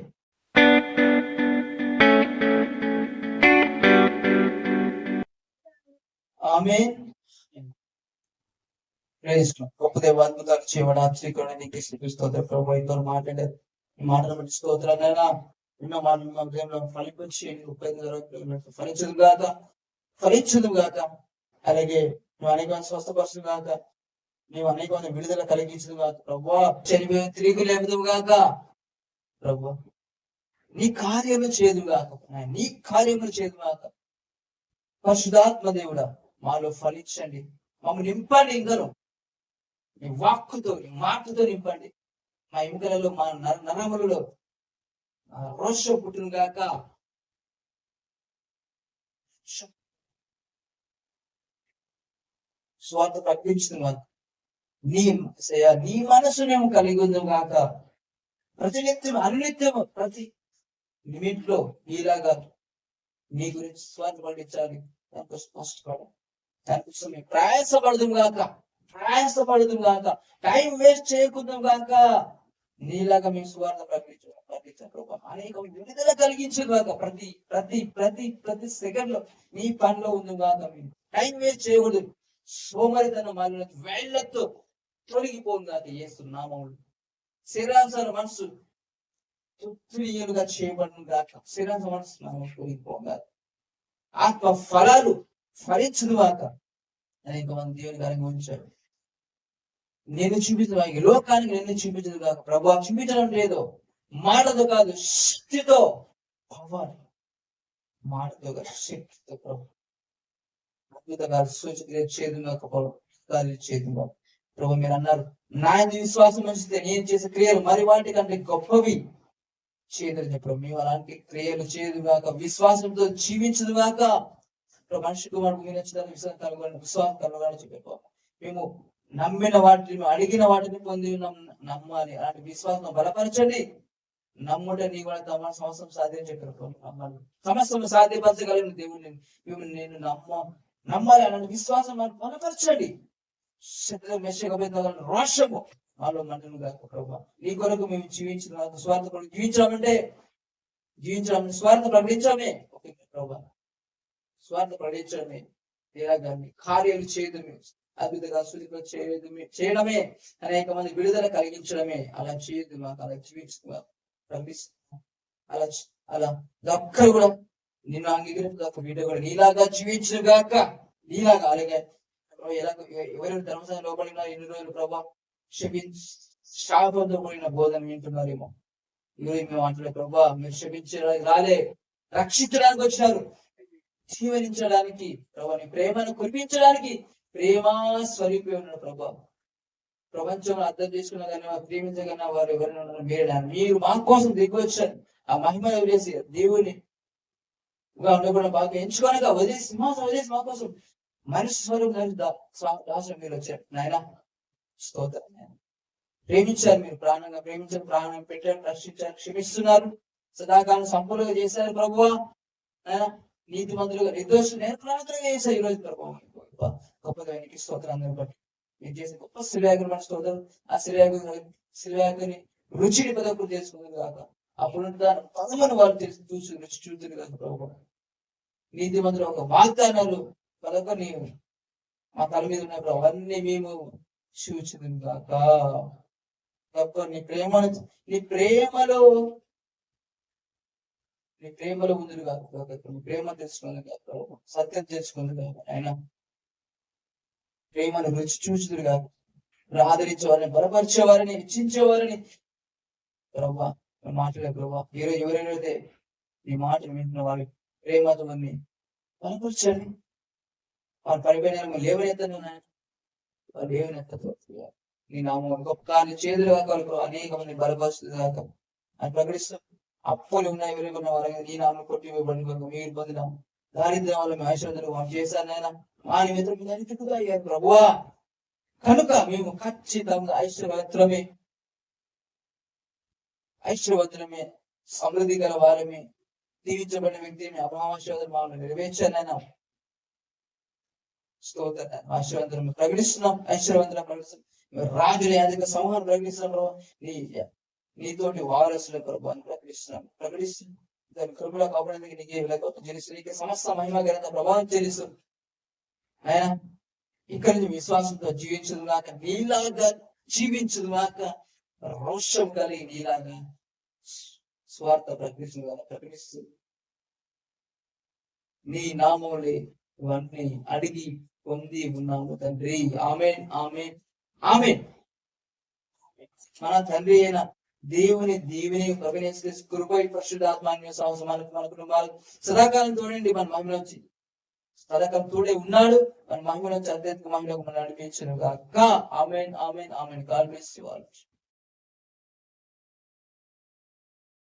ఆమేన్. గొప్ప దేవ, అద్భుతాలు చేయడం ఆశ్చర్యకరమైన నీకు స్తోత్రం ప్రభు. ఇంతో మాట్లాడారు, ఈ మాటలు బట్టి స్తోత్రాలైనా ఎన్నో మాటలు ఫలించి ఫలించదు గాక, ఫలించదు గాక. అలాగే నువ్వు అనేక మంది స్వస్థపరచదు గాక, నీవు అనేక మంది విడుదల కలిగించదు గాక ప్రభు. చనిపోయిన తిరిగి లేపదు గాక ప్రభు. నీ కార్యము చేయదు గాక, నీ కార్యములు చేయదు గాక. పరిశుద్ధాత్మ దేవుడా మాలో ఫలించండి, మమ్మల్ని నింపండి. ఇంకను నీ వాక్కుతో, నీ మాటతో నింపండి. మా ఎముకలలో, మా నరములలో రోషం పుట్టును గాక. స్వార్థ ప్రకటించును గాక. నీ మనసునేమో కలిగి ఉందాం గాక. ప్రతినిత్యం అనునిత్యము ప్రతి నిమిట్లో నీలాగా నీ గురించి స్వార్థ ప్రకటించాలి. దానికి స్పష్టపడ, దానికోసం మేము ప్రయాసపడదాం గాక, ప్రయాసపడదాం గాక. టైం వేస్ట్ చేయకుందాం గాక. నీలాగా మేము స్వార్థ ప్రకటించాలి. అనేక విడుదల కలిగించదు గాక. ప్రతి ప్రతి ప్రతి ప్రతి సెకండ్ లో నీ పనిలో ఉంది గాక. మేము టైం వేస్ట్ చేయకూడదు. సోమరితనం మన వేళ్లతో తొలగిపోను గాక యేసునామములో. శరీరాంశాల మనసు తృప్తిగా చేయబడును గాక. శరీరాంశ మనసు మనం తొలగిపోను గాక. ఆత్మ ఫలాలు ఫలించదు గాక. అనేక మంది దేవుని కార్యంగా ఉంచారు. నేను చూపించదు, ఈ లోకానికి నేను చూపించదు కాక ప్రభు. చూపించడం లేదు, మాటతో కాదు, శక్తితో. మాటతో కాదు, శక్తితో ప్రభు. అద్భుతంగా సూచన చేదు చేదు ప్రభు. మీరు అన్నారు, నా విశ్వాసం ఉంచితే నేను చేసే క్రియలు మరి వాటి కంటే గొప్పవి చేయదని చెప్పడం. మేము అలాంటి క్రియలు చేయదు కాక, విశ్వాసంతో జీవించదు కాక. మనిషి కుమారుడు మీరు విశ్వాసం కలగాలని చెప్పారు. మేము నమ్మిన వాటిని, అడిగిన వాటిని పొంది నమ్మాలి. అలాంటి విశ్వాసం బలపరచండి. నమ్ముట నీ కూడా తమ సంవత్సరం సాధ్యం చెప్పారు. నమ్మాలి, సమస్యను సాధ్యపరచగలిగిన దేవుడిని మేము నేను నమ్మాలి. అలాంటి విశ్వాసం మనం బలపరచండి. రోషము మాలో మంటను కాక ప్రభావ. నీ కొరకు మేము జీవించిన స్వార్థ కొరకు జీవించామంటే స్వార్థ ప్రకటించడమే ప్రభావ. స్వార్థ ప్రకటించడమే, ఇలాగాన్ని కార్యాలు చేయడమే, అద్భుతంగా చేయడమే, అనేక మంది విడుదల కలిగించడమే. అలా చేయదు మాకు, అలా జీవించు అలా అలా ఒక్కరు కూడా నిన్ను అంగీకరించక వీడియో కూడా నీలాగా జీవించు గాక. నీలాగా అలాగే ఎవరైనా ధర్మశాల లోపలిన ఎన్ని రోజులు ప్రభా శాపంతో కూడిన బోధన వింటున్నారేమో. ఈరోజు మేము అంటున్నాం ప్రభా, మీరు క్షమించడానికి రాలే, రక్షించడానికి వచ్చినారు, జీవనించడానికి ప్రభా, నీ ప్రేమను కురిపించడానికి ప్రేమా స్వరూపి ఉన్నాడు ప్రభా. ప్రపంచంలో అర్థం చేసుకున్నా కానీ ప్రేమించగలన్నా వారు ఎవరైనా ఉన్నారు మీరే. మీరు మా కోసం దిగి వచ్చారు. ఆ మహిమ వదిలేసి దేవుని ఉండకుండా బాగా ఎంచుకోనగా వదిలేసి సింహాసనం వదిలేసి మా కోసం మనిషి స్వరూపం దాసం మీరు వచ్చారు నాయన. స్తోత్రం. ప్రేమించారు మీరు, ప్రాణంగా ప్రేమించారు, ప్రాణం పెట్టారు, రక్షించారు, క్షమిస్తున్నారు, సదాకాలం సంపూర్ణంగా చేశారు ప్రభువా. నీతి మంత్రులుగా నిర్దోషులు నేర్పరాత్రంగా చేశారు ఈ రోజు ప్రభావం. గొప్పగా నీకు స్తోత్రాన్ని బట్టి మీరు చేసిన గొప్ప శిల్వాకులు మన స్తోత్రం. ఆ శిల్వాకుని రుచిని పదప్పుడు తెలుసుకుంది కాక అప్పుడు దాని పదమును వాళ్ళు రుచి చూస్తుంది కాక ప్రభావ. నీతి మంత్రులు ఒక వాగ్దానాలు పదక నీవు మా తల మీద ఉన్న ప్రభావ అన్ని మేము చూచింది కాక. గొప్ప నీ ప్రేమలో ముందు కాక నీ ప్రేమ తెలుసుకుంది కాక, సత్యం తెలుసుకుంది కాక ఆయన. ప్రేమను రుచి చూచుదురు కాక, ఆదరించేవారిని, బలపరిచేవారిని, హెచ్చించేవారిని ప్రభా మాటలే ప్రభా. ఈరోజు ఎవరైతే ఈ మాటలు వింటున్న వారి ప్రేమతో వారిని బలపరచండి. వారి పరిపైన లేవనెత్తను వారు లేవనెత్తతో నీ నామం గొప్ప కార్యం చేతులు కాక అనేక మంది బలపరుస్తుంది కాక అని ప్రకటిస్తాం. అప్పులు ఉన్నాయి ఎవరికి ఉన్న వారికి నీ నామం కొట్టి ఇవ్వబడి మీరు పొందిన దారిద్ర్యం వల్ల మేము ఐశ్వర్యంలో వాళ్ళు చేశారు నాయన. మా నిమిత్తం మీద అనిపిగా అయ్యారు ప్రభువా. కనుక మేము ఖచ్చితంగా ఐశ్వర్యవంతులమే, సమృద్ధి గల వారమే, దీవించబడిన వ్యక్తి అభావాశ్వాదం మమ్మల్ని నెరవేర్చానైనా. స్తోత్రం. ఆశీర్వాదం ప్రకటిస్తున్నాం, ఐశ్వర్యవంతులను ప్రకటిస్తున్నాం, రాజుల యాజక సమూహాన్ని ప్రకటిస్తున్నాం ప్రభావ. నీతోటి వారసుల ప్రభావాన్ని ప్రకటిస్తున్నాం. దాని కృపలో కాపాడేందుకు నీకే తెలుసు, నీకే సమస్త మహిమ ఘనత ప్రభావం తెలుసు ఆయన. ఇక్కడి నుంచి విశ్వాసంతో జీవించదు కాక, నీలాగా జీవించదు కాక, రోషం కలిగి నీలాగా స్వార్థ ప్రకటిస్తూ నీ నామములే ఇవన్నీ అడిగి పొంది ఉన్నాము తండ్రి. ఆమేన్, ఆమేన్, ఆమేన్. మన తండ్రి అయిన దేవుని దీవిని ప్రభునేసి కృపై పరిశుద్ధాత్మాన్ని సంవత్సరాలకు మన కుటుంబాలు సదాకాలం తోడండి. మన మహిమ నుంచి సదాకాలం తోడే ఉన్నాడు. మన మహిమ నుంచి అత్యంత మహిళకు మనం నడిపించను కాక. Amen, amen, amen. God bless you all.